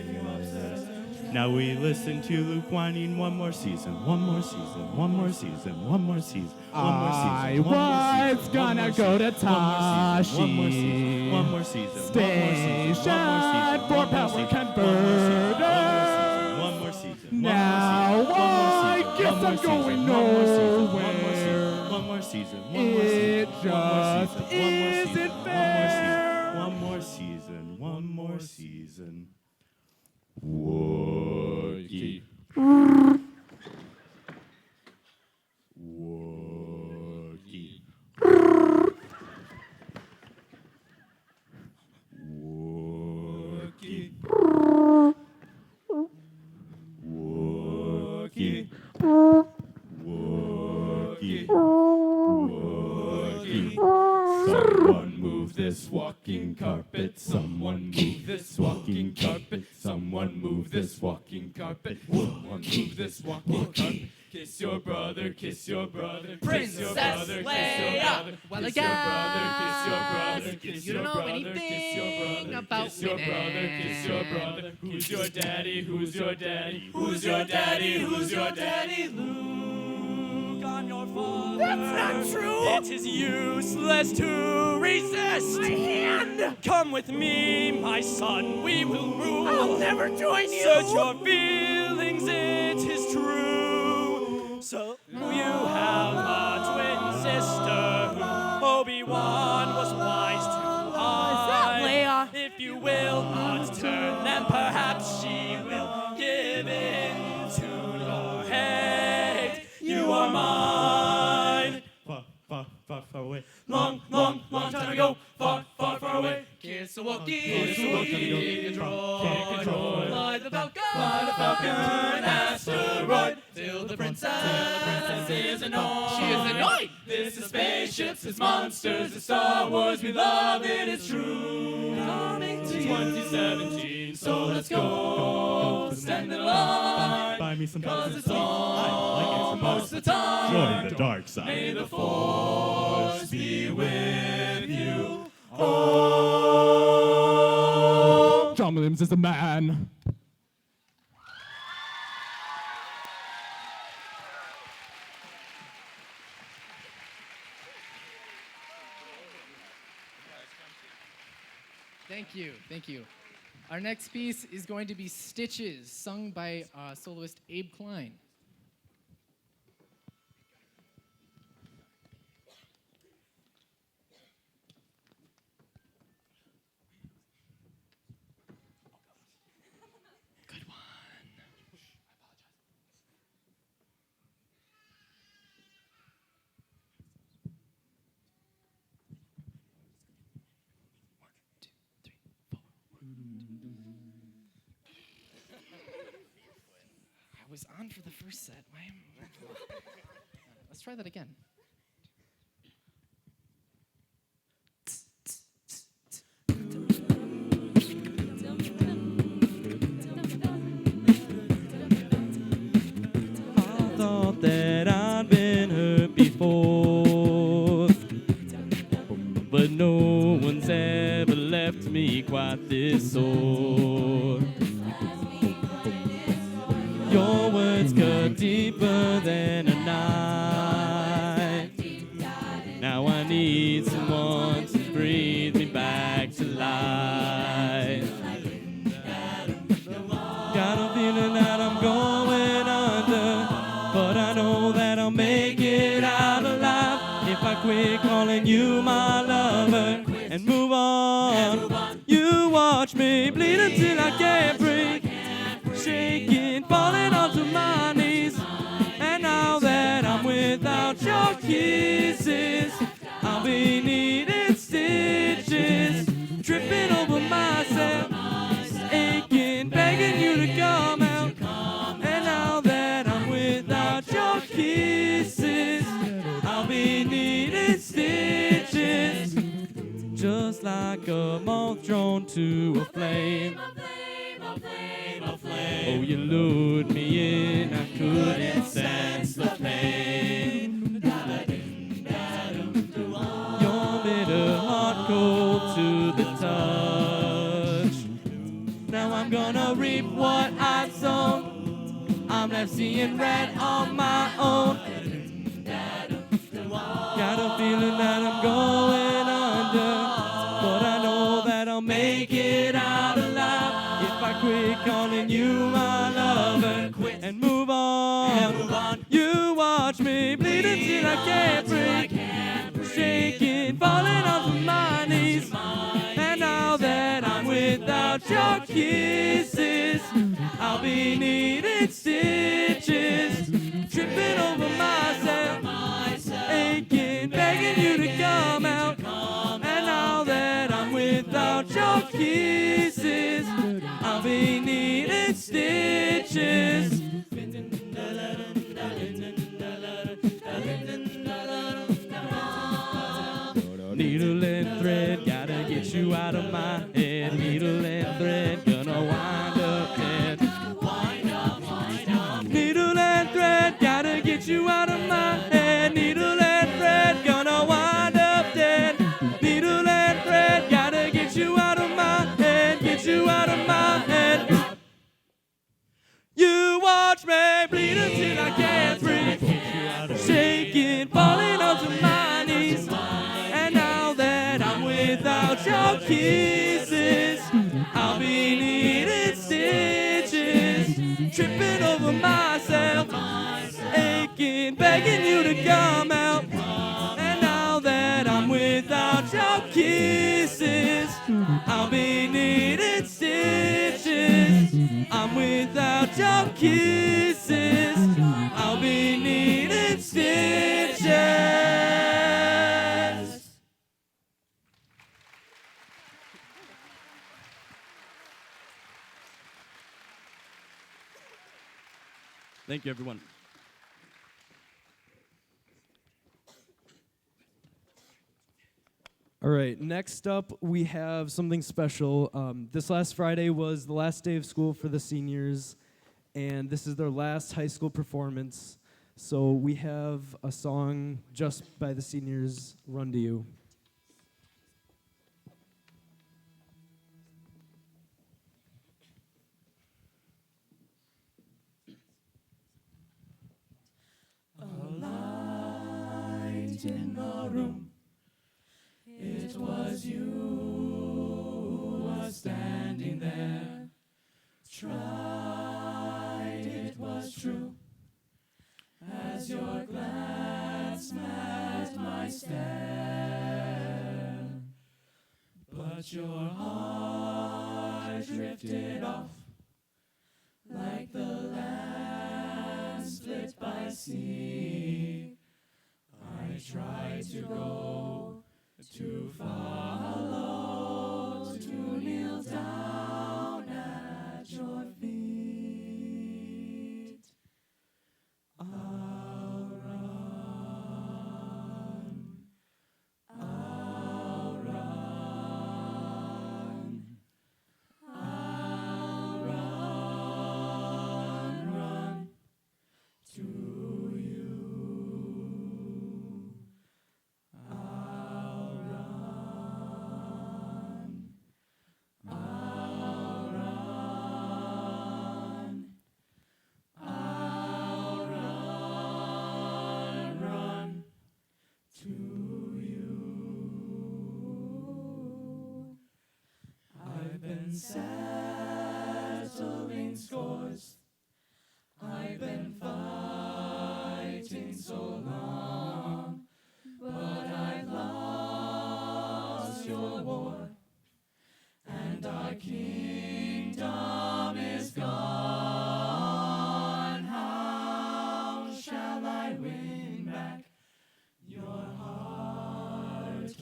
Now we listen to Luke whining one more season, one more season, one more season, one more season, one more season. I was gonna go to Tashi One more season, one more season, Station for power converter. one more season, Now I guess I'm going nowhere. one more season, It just isn't fair. one more season, one more season. Wookie. Wookie. Wookie. Wookie. Wookie. Wookie. Someone move this walking carpet. Someone move this walking carpet. Someone move this walking carpet. Someone move this walking carpet. Kiss your brother, kiss your brother, kiss your brother, kiss your brother, Well, kiss I your brother, kiss your guess brother, kiss you your don't know brother, kiss your anything brother, about kiss your brother, kiss your brother. Who's your daddy? Who's your daddy? Who's your daddy? Who's your daddy? Luke, I'm your father. That's not true. It is useless to resist. My hand. Come with me, my son, we will rule. I'll never join you. Search your feelings, it is true. So you have a twin sister who Obi-Wan was wise to hide. Leia? If you will not turn, then perhaps she will give in to your hate. You are mine. Far, far, far, far away. Long, long, long time ago, far, far, far away. Kiss a Wookiee, kick a droid, fly the falcon, asteroid, till the princess is annoyed. She is annoyed. This is spaceships, it's monsters, it's Star Wars, we love it, it's true. Coming to 2017, so let's go, stand in line, Buy me some 'cause it's I like almost the time. Join the dark side. May the force be with you. John Williams is the man. Thank you, thank you. Our next piece is going to be Stitches, sung by soloist Abe Klein. Good one. I was on for the first set. Why am Let's try that again. I thought that I'd been hurt before, but no one's ever left me quite this sore. Your words cut deeper than a knife. Now I need someone to breathe me back to life. Got a feeling that I'm going under, but I know that I'll make it out alive if I quit calling you my lover and move on, you watch me bleed until I can't breathe, shaking, falling onto my knees. And now that I'm without your kisses, I'll be needing stitches, tripping over myself, aching, begging you to come out. And now that I'm without your kisses, I'll be needing stitches, just like a moth drawn to a flame. Oh, you lured me in, I couldn't sense the pain. Your bitter heart cold to the touch. Now I'm gonna reap what I've sown. I'm left seeing red on my own. Got a feeling that I'm going under, but I know that I'll make it out alive if I quit calling you my lover and move on. You watch me bleed until I can't breathe, shaking, falling onto my knees. And now that I'm without your kisses, I'll be needing stitches, tripping over myself, aching, begging you to come out. And now that I'm without your kisses, I'll be needing stitches. Needle and thread, gotta get you out of my head. Needle and thread, gonna wind up dead. Needle and thread, gotta get you out of my head. Needle and thread, gonna wind up dead. Needle and thread, gotta get you out of my head. Get you out of my head. You watch me bleed until I can't breathe, shaking, falling onto my knees. And now that I'm without your kisses, I'll be needing stitches, tripping over myself, aching, begging you to come out. And now that I'm without your kisses, I'll be needing stitches. I'm without your kisses, I'll be needing stitches. Thank you, everyone. All right, next up we have something special. This last Friday was the last day of school for the seniors, and this is their last high school performance. So we have a song just by the seniors, Run to You. In the room, it was you who was standing there. Tried, it was true, as your glance met my stare. But your heart drifted off like the land split by sea. I tried to go, to follow, to kneel down at your feet. I'll run, I'll run, I'll run to you. Settling scores, I've been fighting so long, but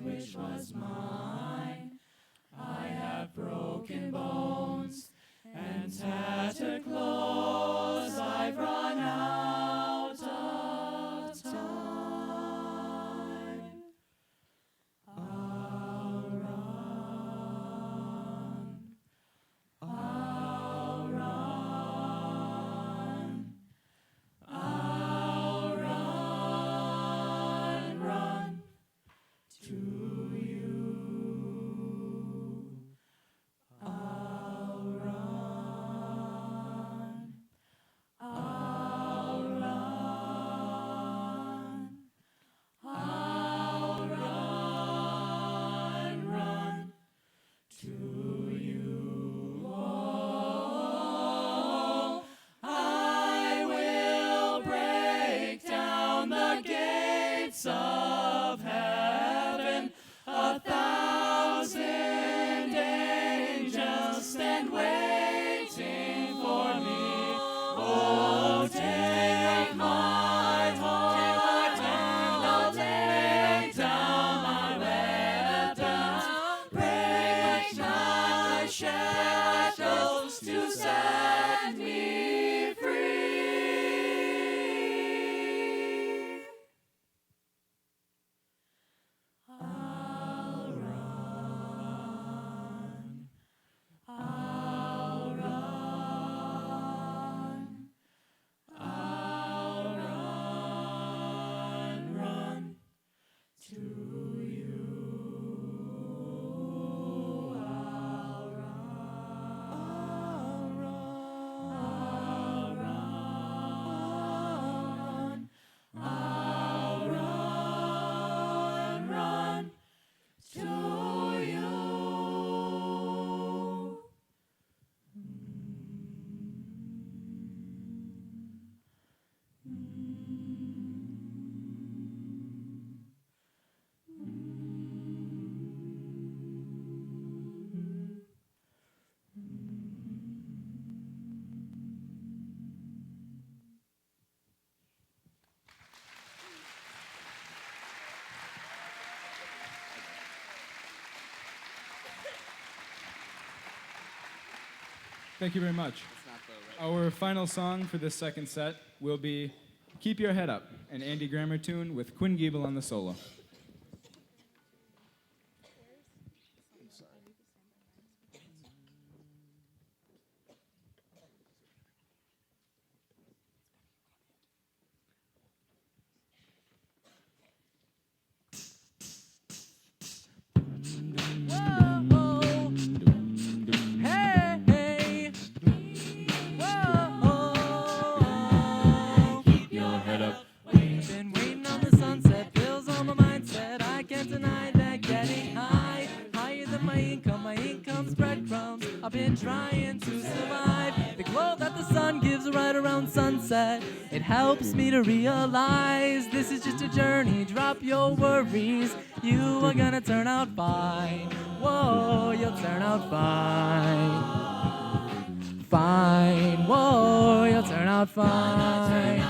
which was mine. I have broken bones and tattered clothes. I've run out of time. I'll run. I'll run. I'll run to you. I'll run. I'll run. I'll run to you. Oh, I will break down the gates of heaven. 1,000 angels stand waiting for me. Oh, take my heart and I'll lay down my weapons. Break my shackles to set me free. I'll run. I'll run. I'll run to you. I'll run. I'll run to you. Thank you very much. Our final song for this second set will be Keep Your Head Up, an Andy Grammer tune with Quinn Giebel on the solo. Hey, whoa. Keep your head up. Been waiting on the sunset, bills on my mindset. I can't deny that getting high, higher than my income's breadcrumbs. I've been trying to survive. The glow that the sun gives right around sunset, it helps me to realize this is just a journey. Drop your worries, you are gonna turn out fine. Whoa, you'll turn out fine. Fine, whoa, you'll turn out fine.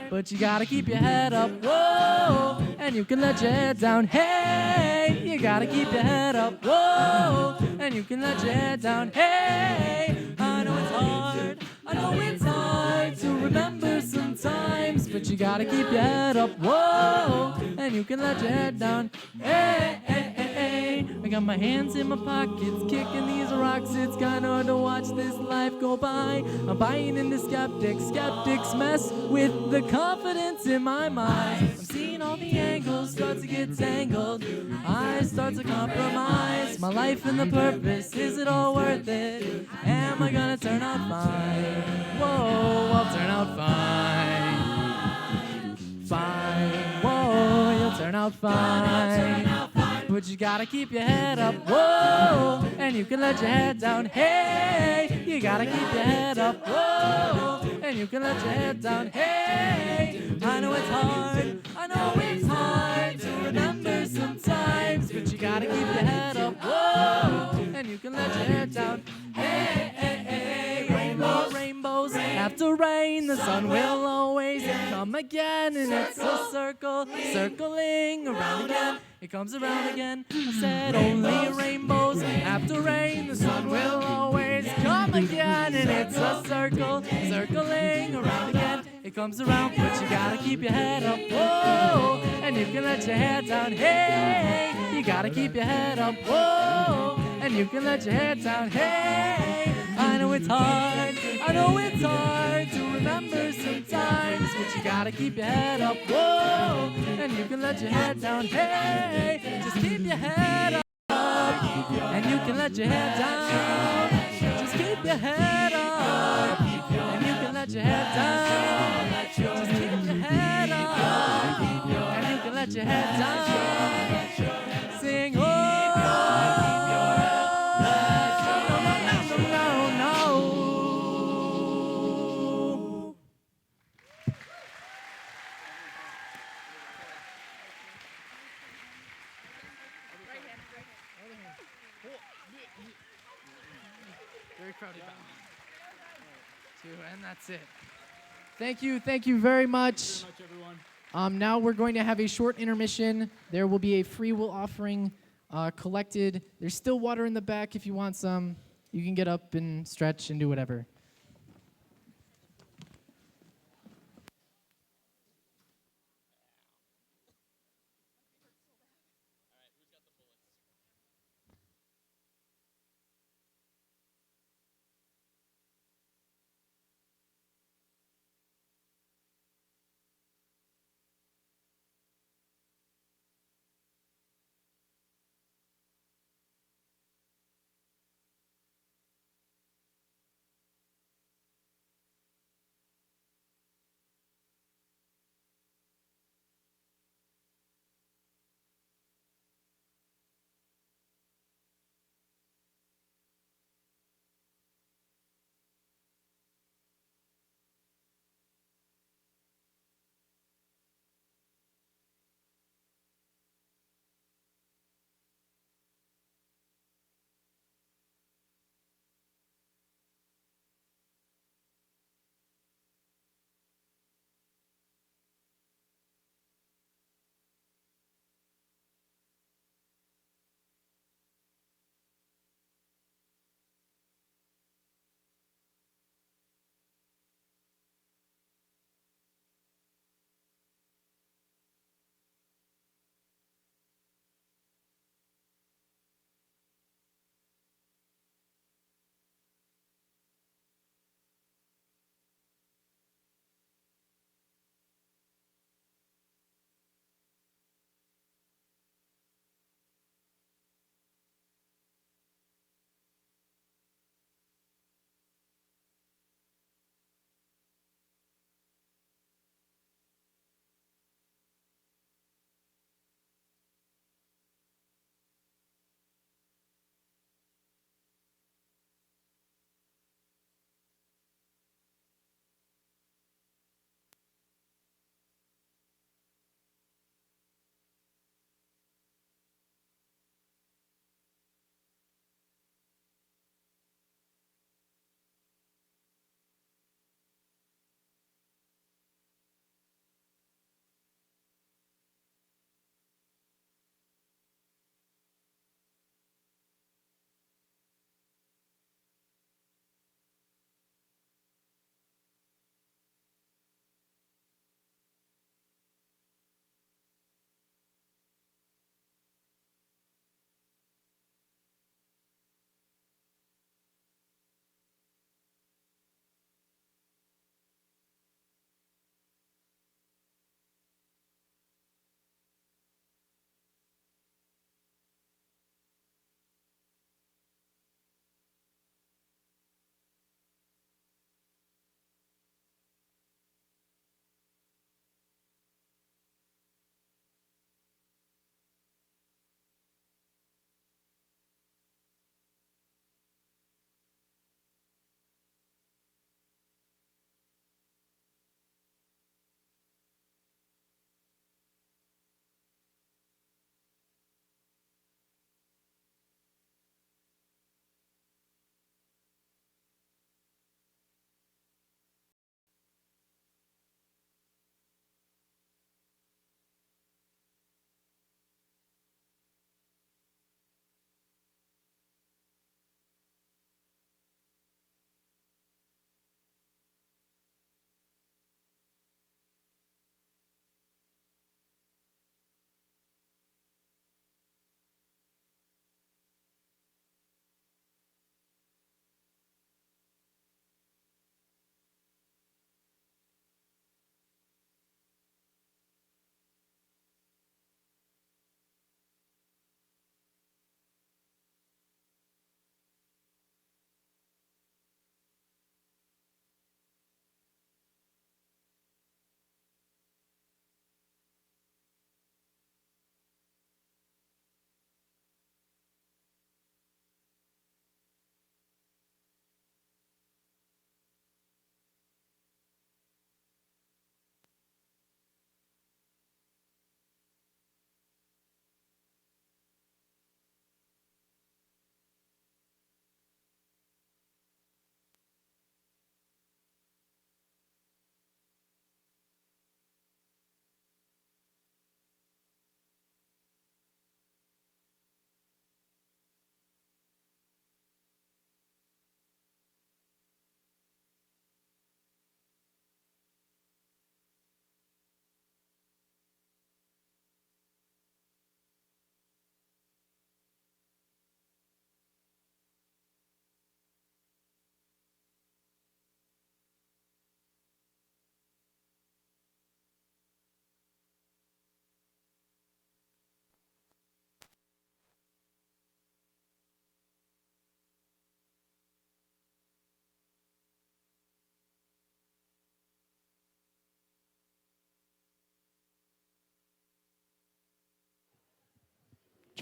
But you gotta keep your head up, whoa, and you can let your head down, hey. You gotta keep your head up, whoa, and you can let your head down, hey. I know it's hard, I know it's hard to remember sometimes, but you gotta keep your head up, whoa, and you can let your head down, hey, hey, hey, hey. I got my hands in my pockets, kicking these rocks. It's kinda hard to watch this life go by. I'm buying into skeptics. Skeptics mess with the confidence in my mind. I'm seeing all the angles start to get tangled. I start to compromise my life and the purpose. Is it all worth it? Am I gonna turn out fine? Whoa, I'll turn out fine. Fine, whoa, you'll turn out fine. But you gotta keep your head up, whoa, and you can let your head down, hey. You gotta keep your head up, whoa, and you can let your head down, hey. I know it's hard, I know it's hard to remember sometimes, but you gotta keep your head up, whoa, and you can let your head down, hey, hey, hey. Rainbows, rainbows, after rain, the sun will always come come again, and it's a circle, circling around again. It comes around again. I said only rainbows after rain, the sun will always come again, and it's a circle, circling around again. It comes around, but you gotta keep your head up, whoa, and you can let your head down, hey. You gotta keep your head up, whoa, and you can let your head down, hey. I know it's hard to remember sometimes, but you gotta keep your head up, whoa, and you can let your head down, hey. Just keep your head up, and you can let your head down. Just keep your head up, and you can let your head down. Just keep your head up, and you can let your head down. Sing, oh, no. Very crowded. Two, and that's it. Thank you very much. Now we're going to have a short intermission. There will be a free will offering collected. There's still water in the back if you want some. You can get up and stretch and do whatever.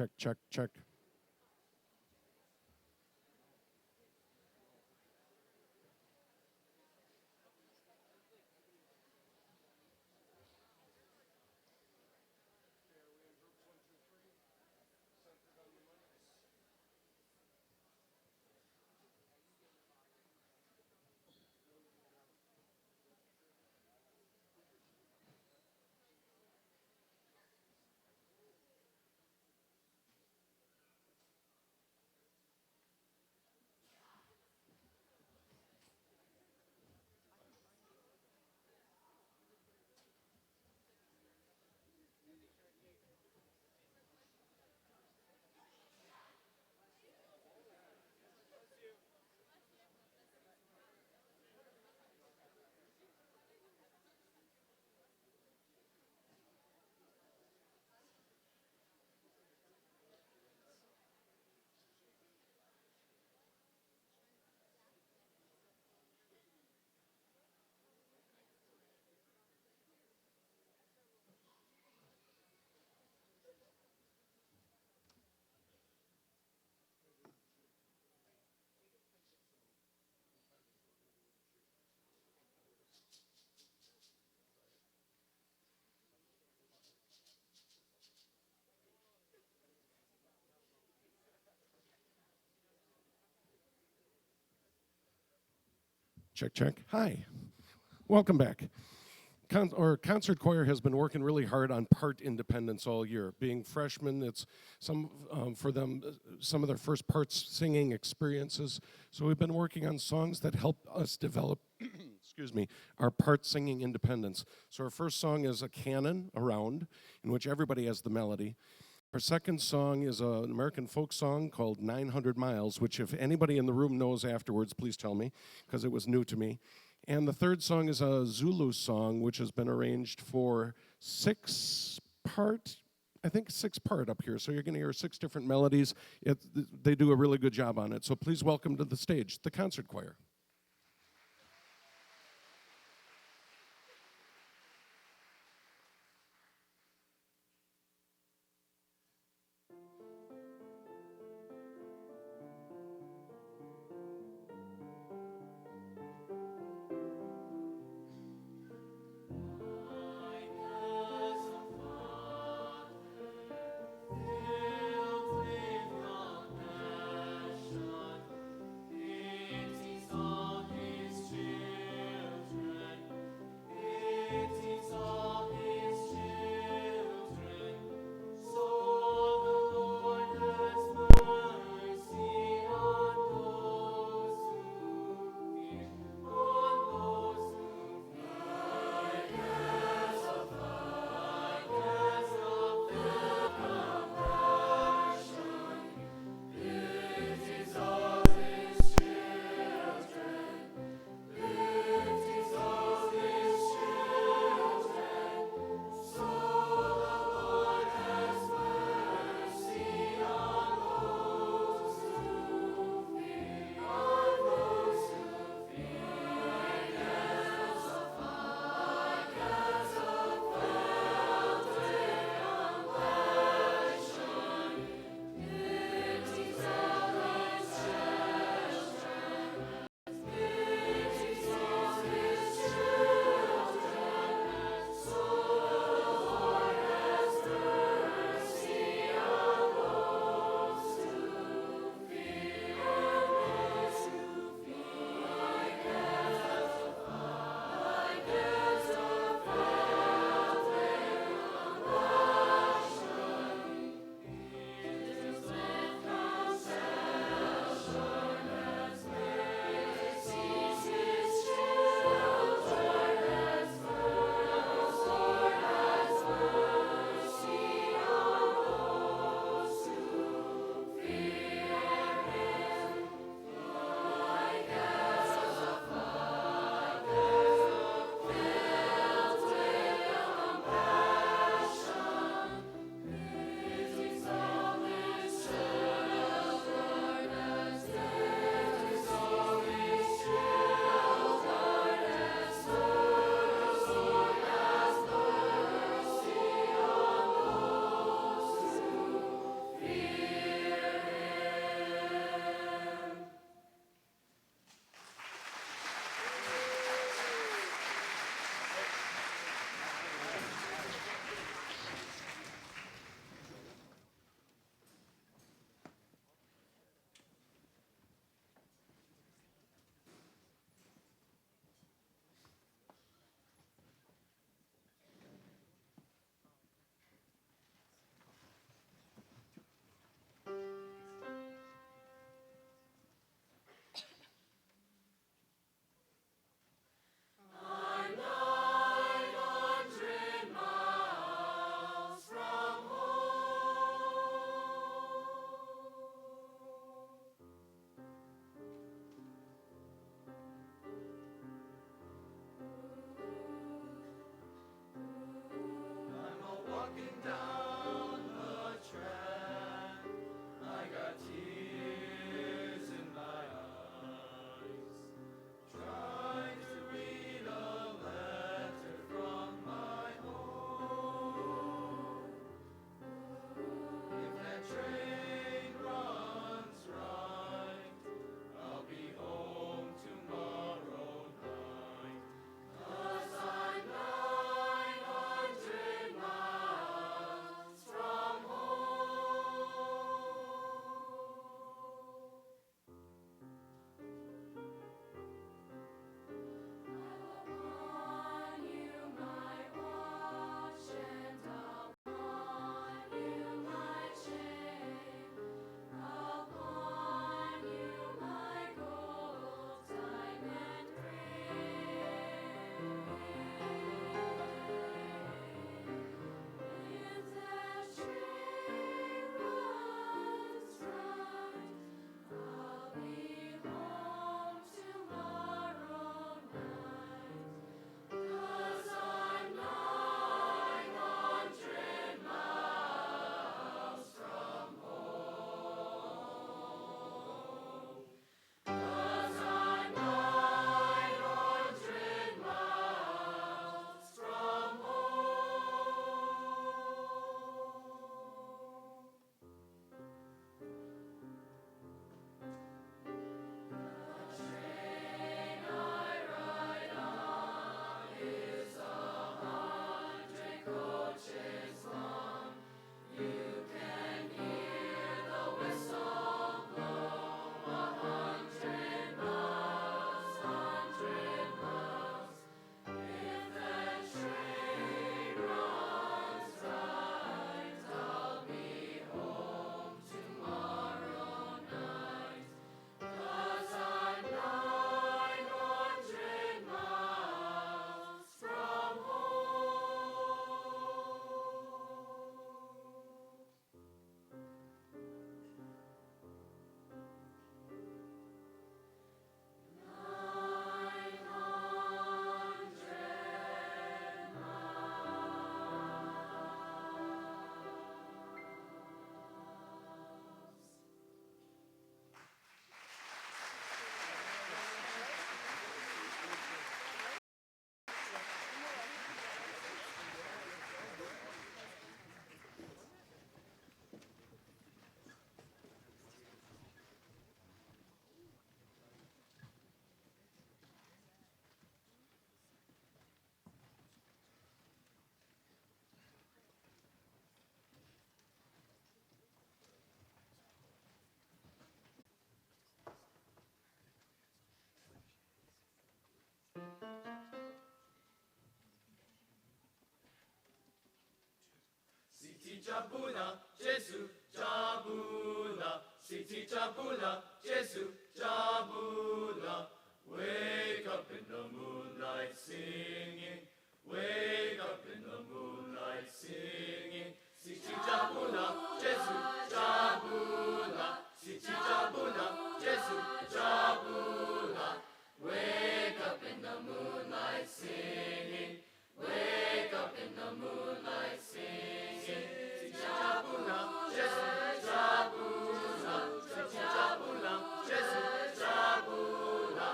Check, check, check. Check, check. Hi. Welcome back. Concert choir has been working really hard on part independence all year. Being freshmen, it's for them some of their first parts singing experiences. So we've been working on songs that help us develop, excuse me, our part singing independence. So our first song is a canon, a round, in which everybody has the melody. Our second song is an American folk song called 900 Miles, which if anybody in the room knows afterwards, please tell me, because it was new to me. And the third song is a Zulu song, which has been arranged for six-part up here. So you're going to hear 6 different melodies. They do a really good job on it. So please welcome to the stage the concert choir. It's Jabula, Jesu, Jabula, Siti Jabula, Jesu, Jabula. Wake up in the moonlight singing, wake up in the moonlight singing. Siti Jabula, Jesu, Jabula, Siti Jabula, Jesu, Jabula. Wake up in the moonlight singing, wake up in the moonlight singing. Siti Jabula, Jesu, Jabula, Siti Jabula, Jesu, Jabula.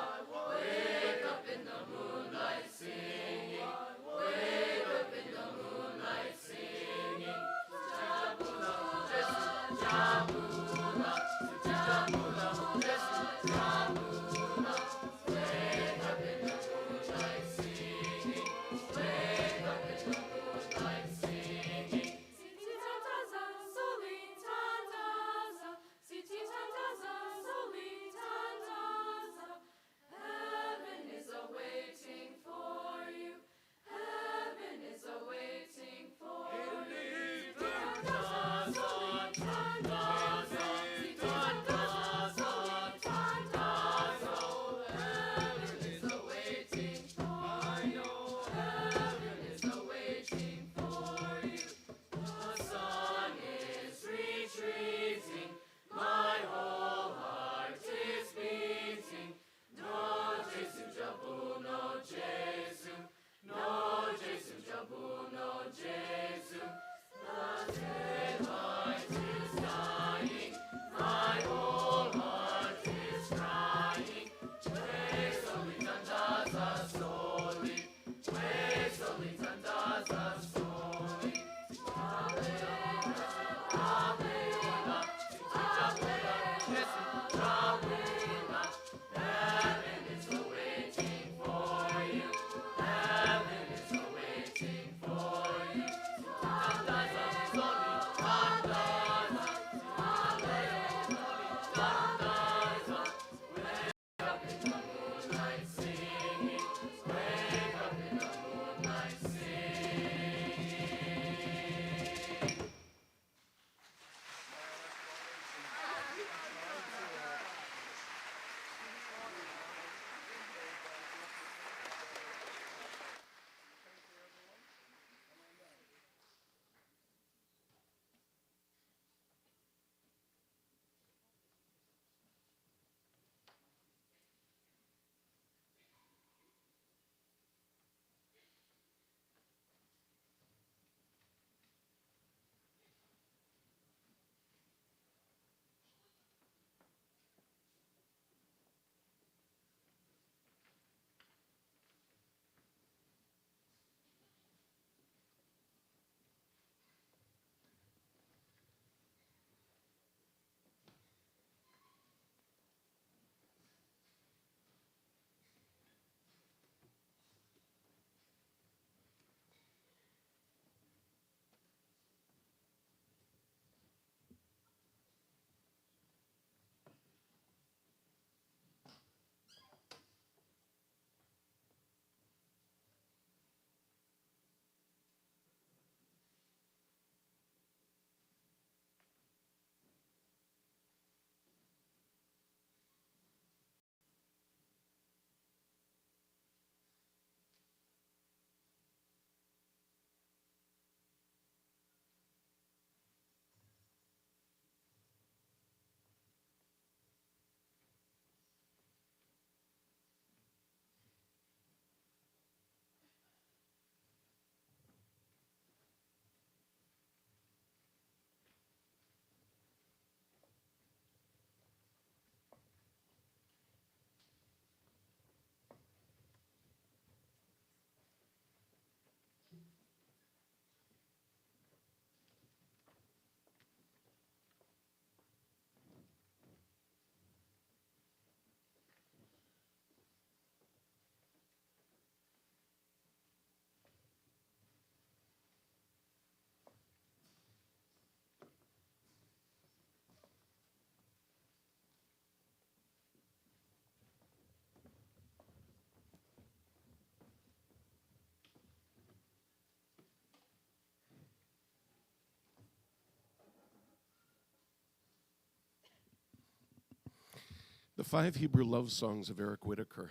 The 5 Hebrew love songs of Eric Whitacre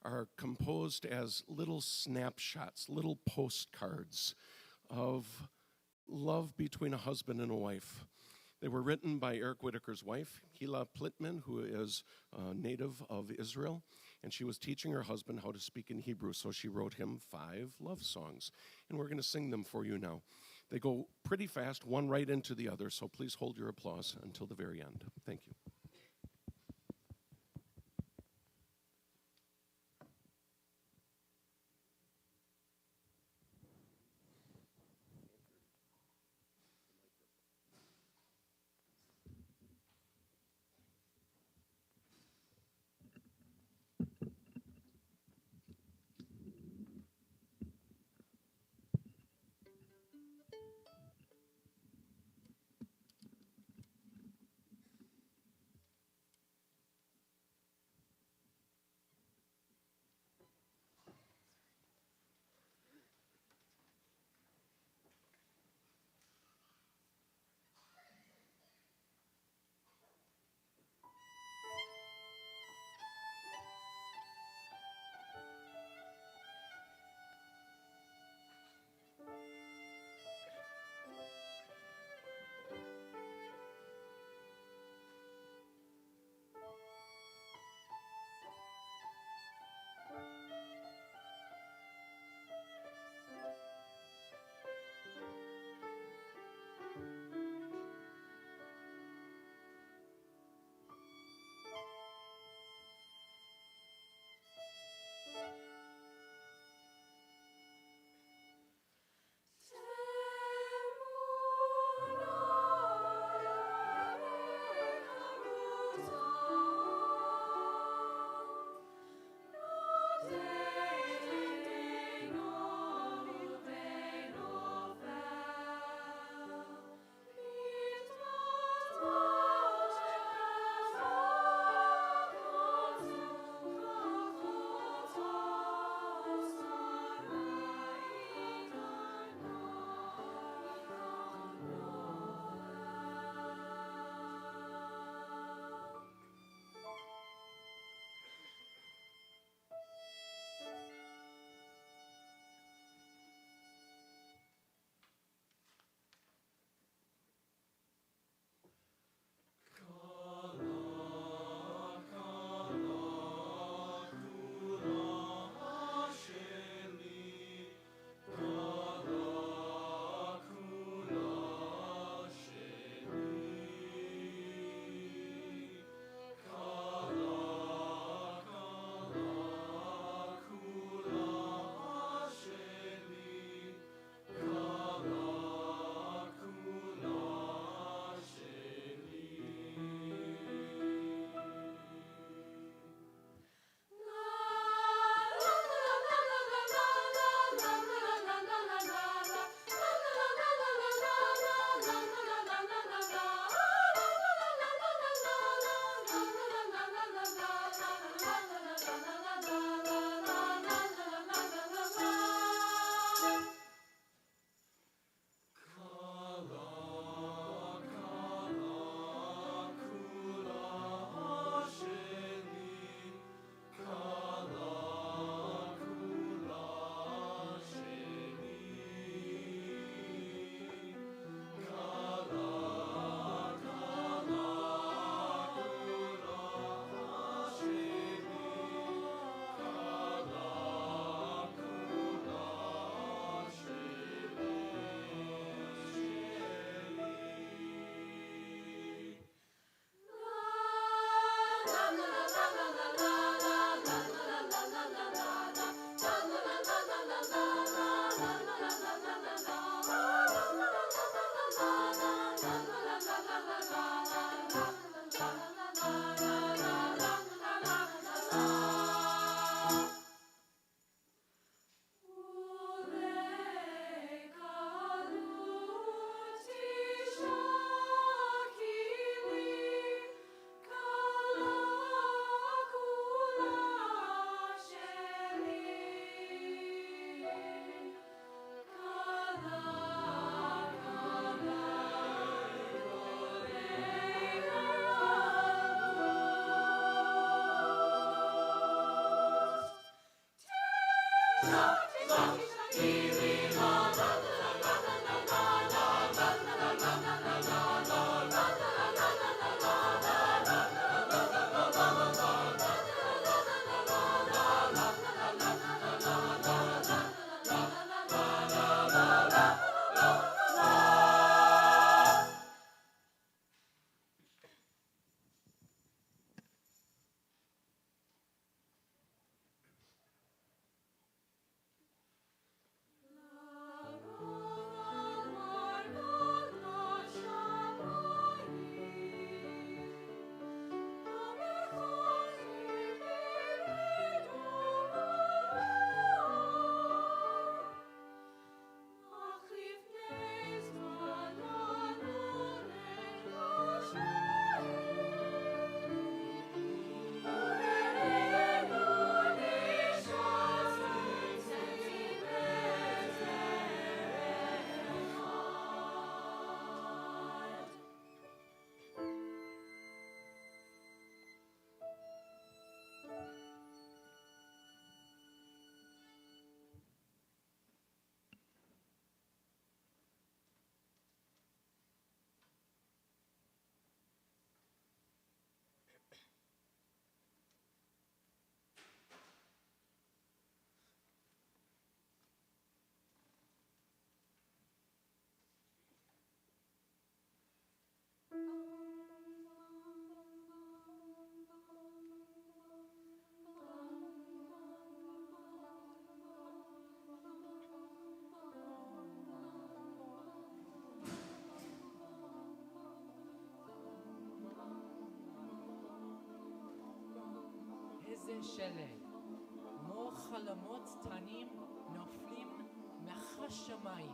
are composed as little snapshots, little postcards of love between a husband and a wife. They were written by Eric Whitacre's wife, Hila Plitman, who is a native of Israel, and she was teaching her husband how to speak in Hebrew, so she wrote him 5 love songs, and we're going to sing them for you now. They go pretty fast, one right into the other, so please hold your applause until the very end. Thank you. שלג, כמו חלומות קטנים נופלים מהשמיים.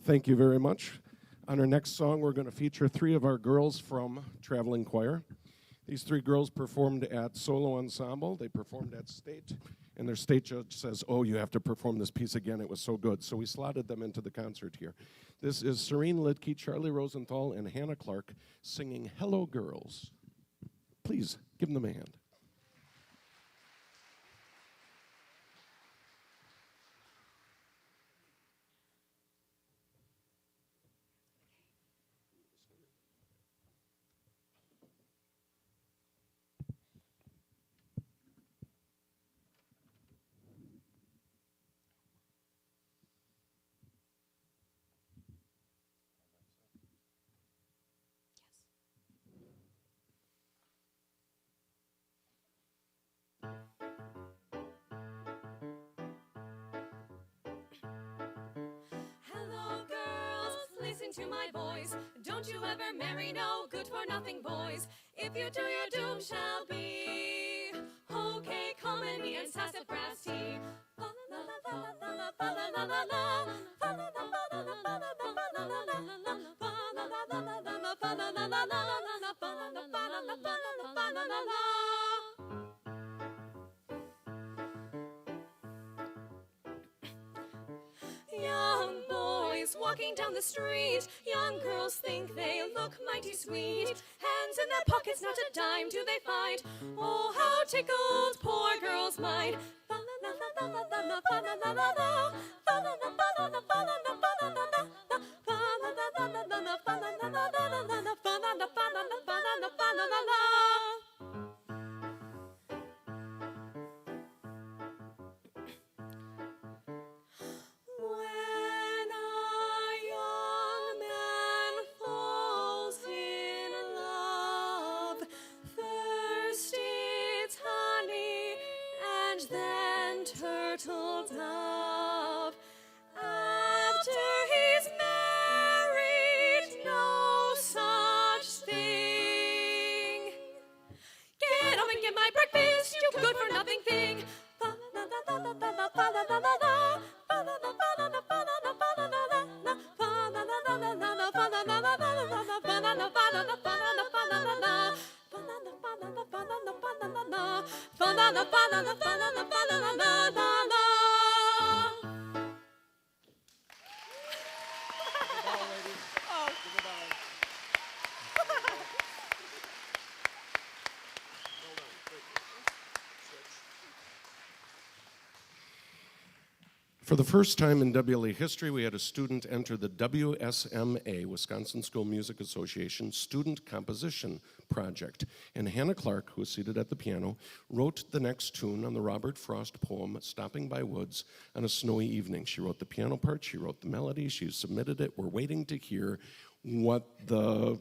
Thank you very much. On our next song, we're going to feature 3 of our girls from Traveling Choir. These 3 girls performed at Solo Ensemble. They performed at State, and their state judge says, oh, you have to perform this piece again. It was so good. So we slotted them into the concert here. This is Serene Lidke, Charlie Rosenthal, and Hannah Clark singing Hello Girls. Please give them a hand. to my voice. Don't you ever marry no good for nothing boys. If you do, your doom shall be. Okay, comedy and sassafras tea. Young boys walking down the street, young girls think they look mighty sweet. Hands in their pockets, not a dime do they find. Oh, how tickled poor girls' mind. When a young man falls in love, first it's honey and then turtle dove. After he's married, no such thing. Get up and get my breakfast, you good for nothing thing. For the first time in WLA history, we had a student enter the WSMA, Wisconsin School Music Association, Student Composition Project. And Hannah Clark, who is seated at the piano, wrote the next tune on the Robert Frost poem, Stopping by Woods on a Snowy Evening. She wrote the piano part, she wrote the melody, she submitted it. We're waiting to hear what the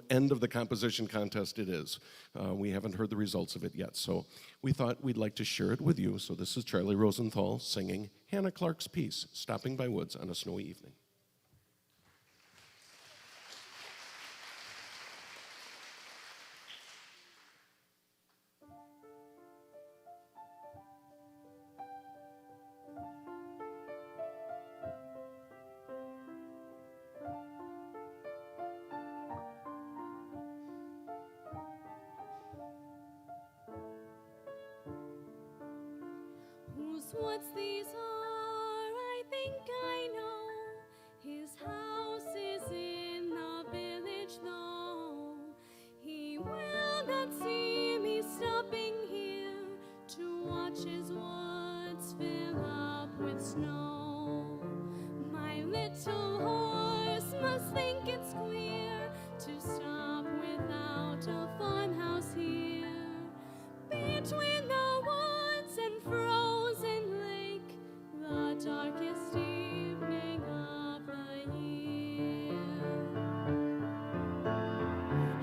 end of the composition contest it is. We haven't heard the results of it yet, so we thought we'd like to share it with you. So this is Charlie Rosenthal singing Hannah Clark's piece, Stopping by Woods on a Snowy Evening. Whose woods these are, I think I know. His house is in the village, though. He will not see me stopping here to watch his woods fill up with snow. My little horse must think it's queer to stop without a farmhouse here. Between the woods and frozen lake, the darkest evening of the year.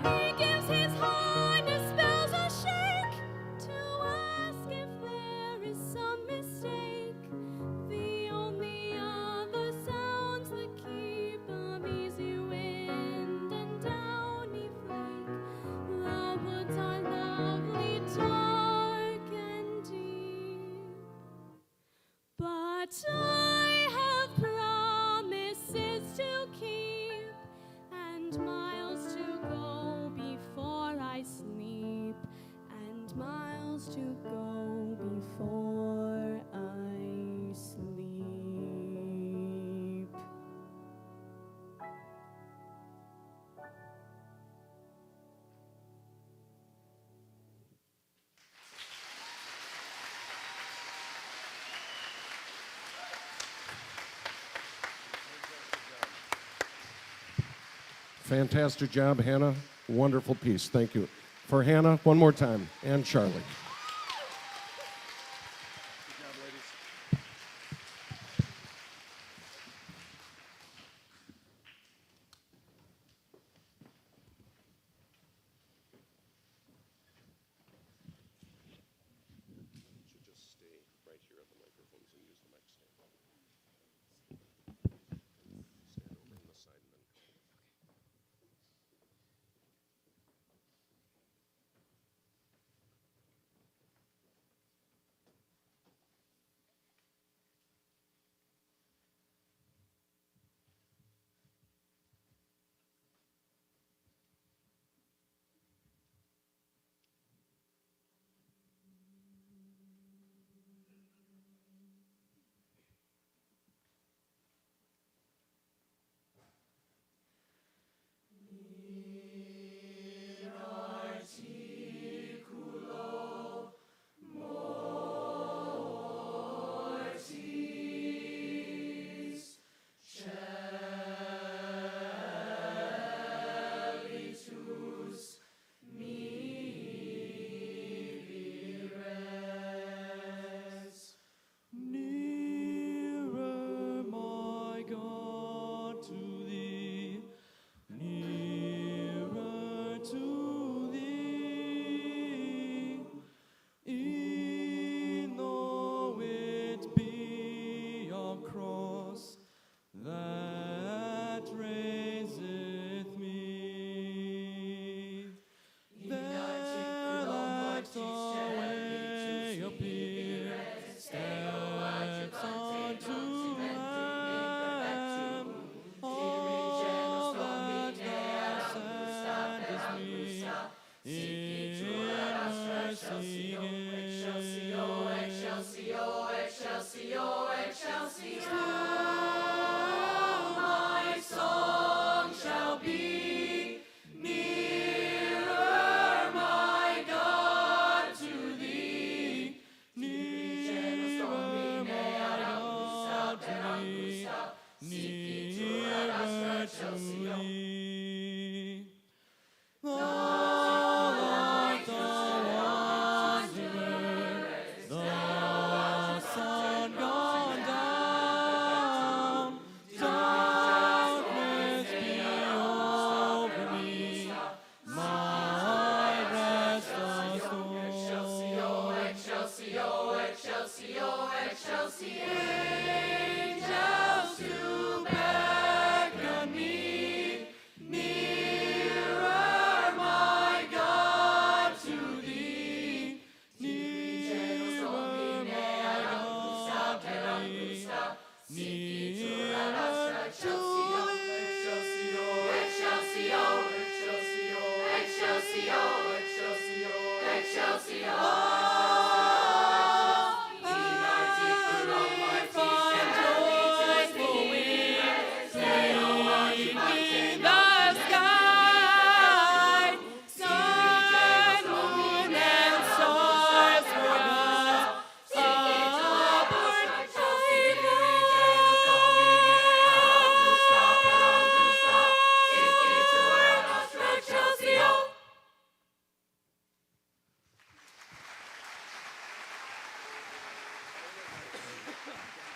He gives his harness bells a shake to ask if there is some mistake. The only other sounds that keep of easy wind and downy flake. The woods are lovely, dark and deep, but I have promises to keep and miles to go before I sleep, and miles to go before I sleep. Fantastic job, Hannah. Wonderful piece. Thank you. For Hannah, one more time, and Charlie. Stand over on the side.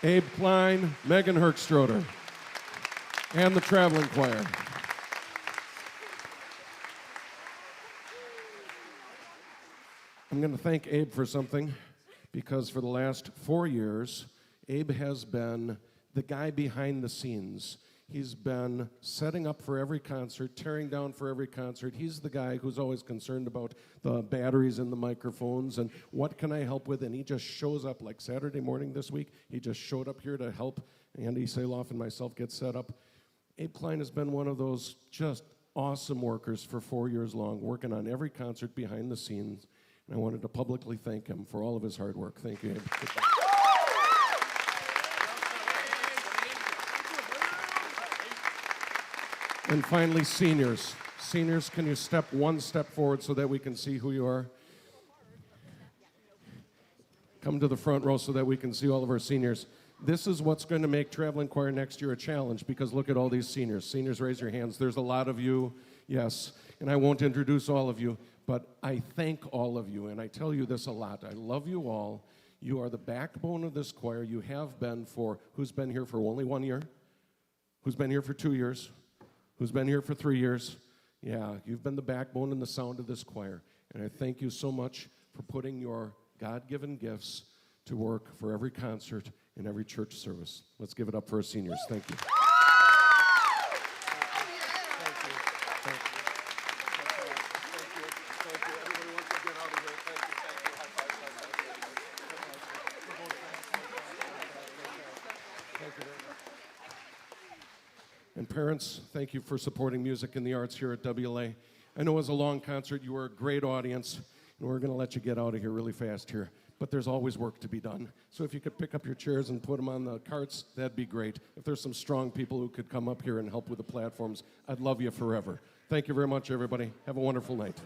Abe Klein, Megan Herkstroder, and the traveling choir. I'm going to thank Abe for something, because for the last 4 years, Abe has been the guy behind the scenes. He's been setting up for every concert, tearing down for every concert. He's the guy who's always concerned about the batteries in the microphones and what can I help with, and he just shows up like Saturday morning this week. He just showed up here to help Andy Saloff and myself get set up. Abe Klein has been one of those just awesome workers for 4 years long, working on every concert behind the scenes, and I wanted to publicly thank him for all of his hard work. Thank you, Abe. And finally, seniors. Seniors, can you step one step forward so that we can see who you are? Come to the front row so that we can see all of our seniors. This is what's going to make Traveling Choir next year a challenge, because look at all these seniors. Seniors, raise your hands. There's a lot of you, yes, and I won't introduce all of you, but I thank all of you, and I tell you this a lot. I love you all. You are the backbone of this choir. You have been for, who's been here for only 1 year? Who's been here for 2 years? Who's been here for 3 years? Yeah, you've been the backbone and the sound of this choir. And I thank you so much for putting your God-given gifts to work for every concert and every church service. Let's give it up for our seniors. Thank you. And parents, thank you for supporting music and the arts here at WLA. I know it was a long concert. You were a great audience, and we're going to let you get out of here really fast here. But there's always work to be done. So if you could pick up your chairs and put them on the carts, that'd be great. If there's some strong people who could come up here and help with the platforms, I'd love you forever. Thank you very much, everybody. Have a wonderful night.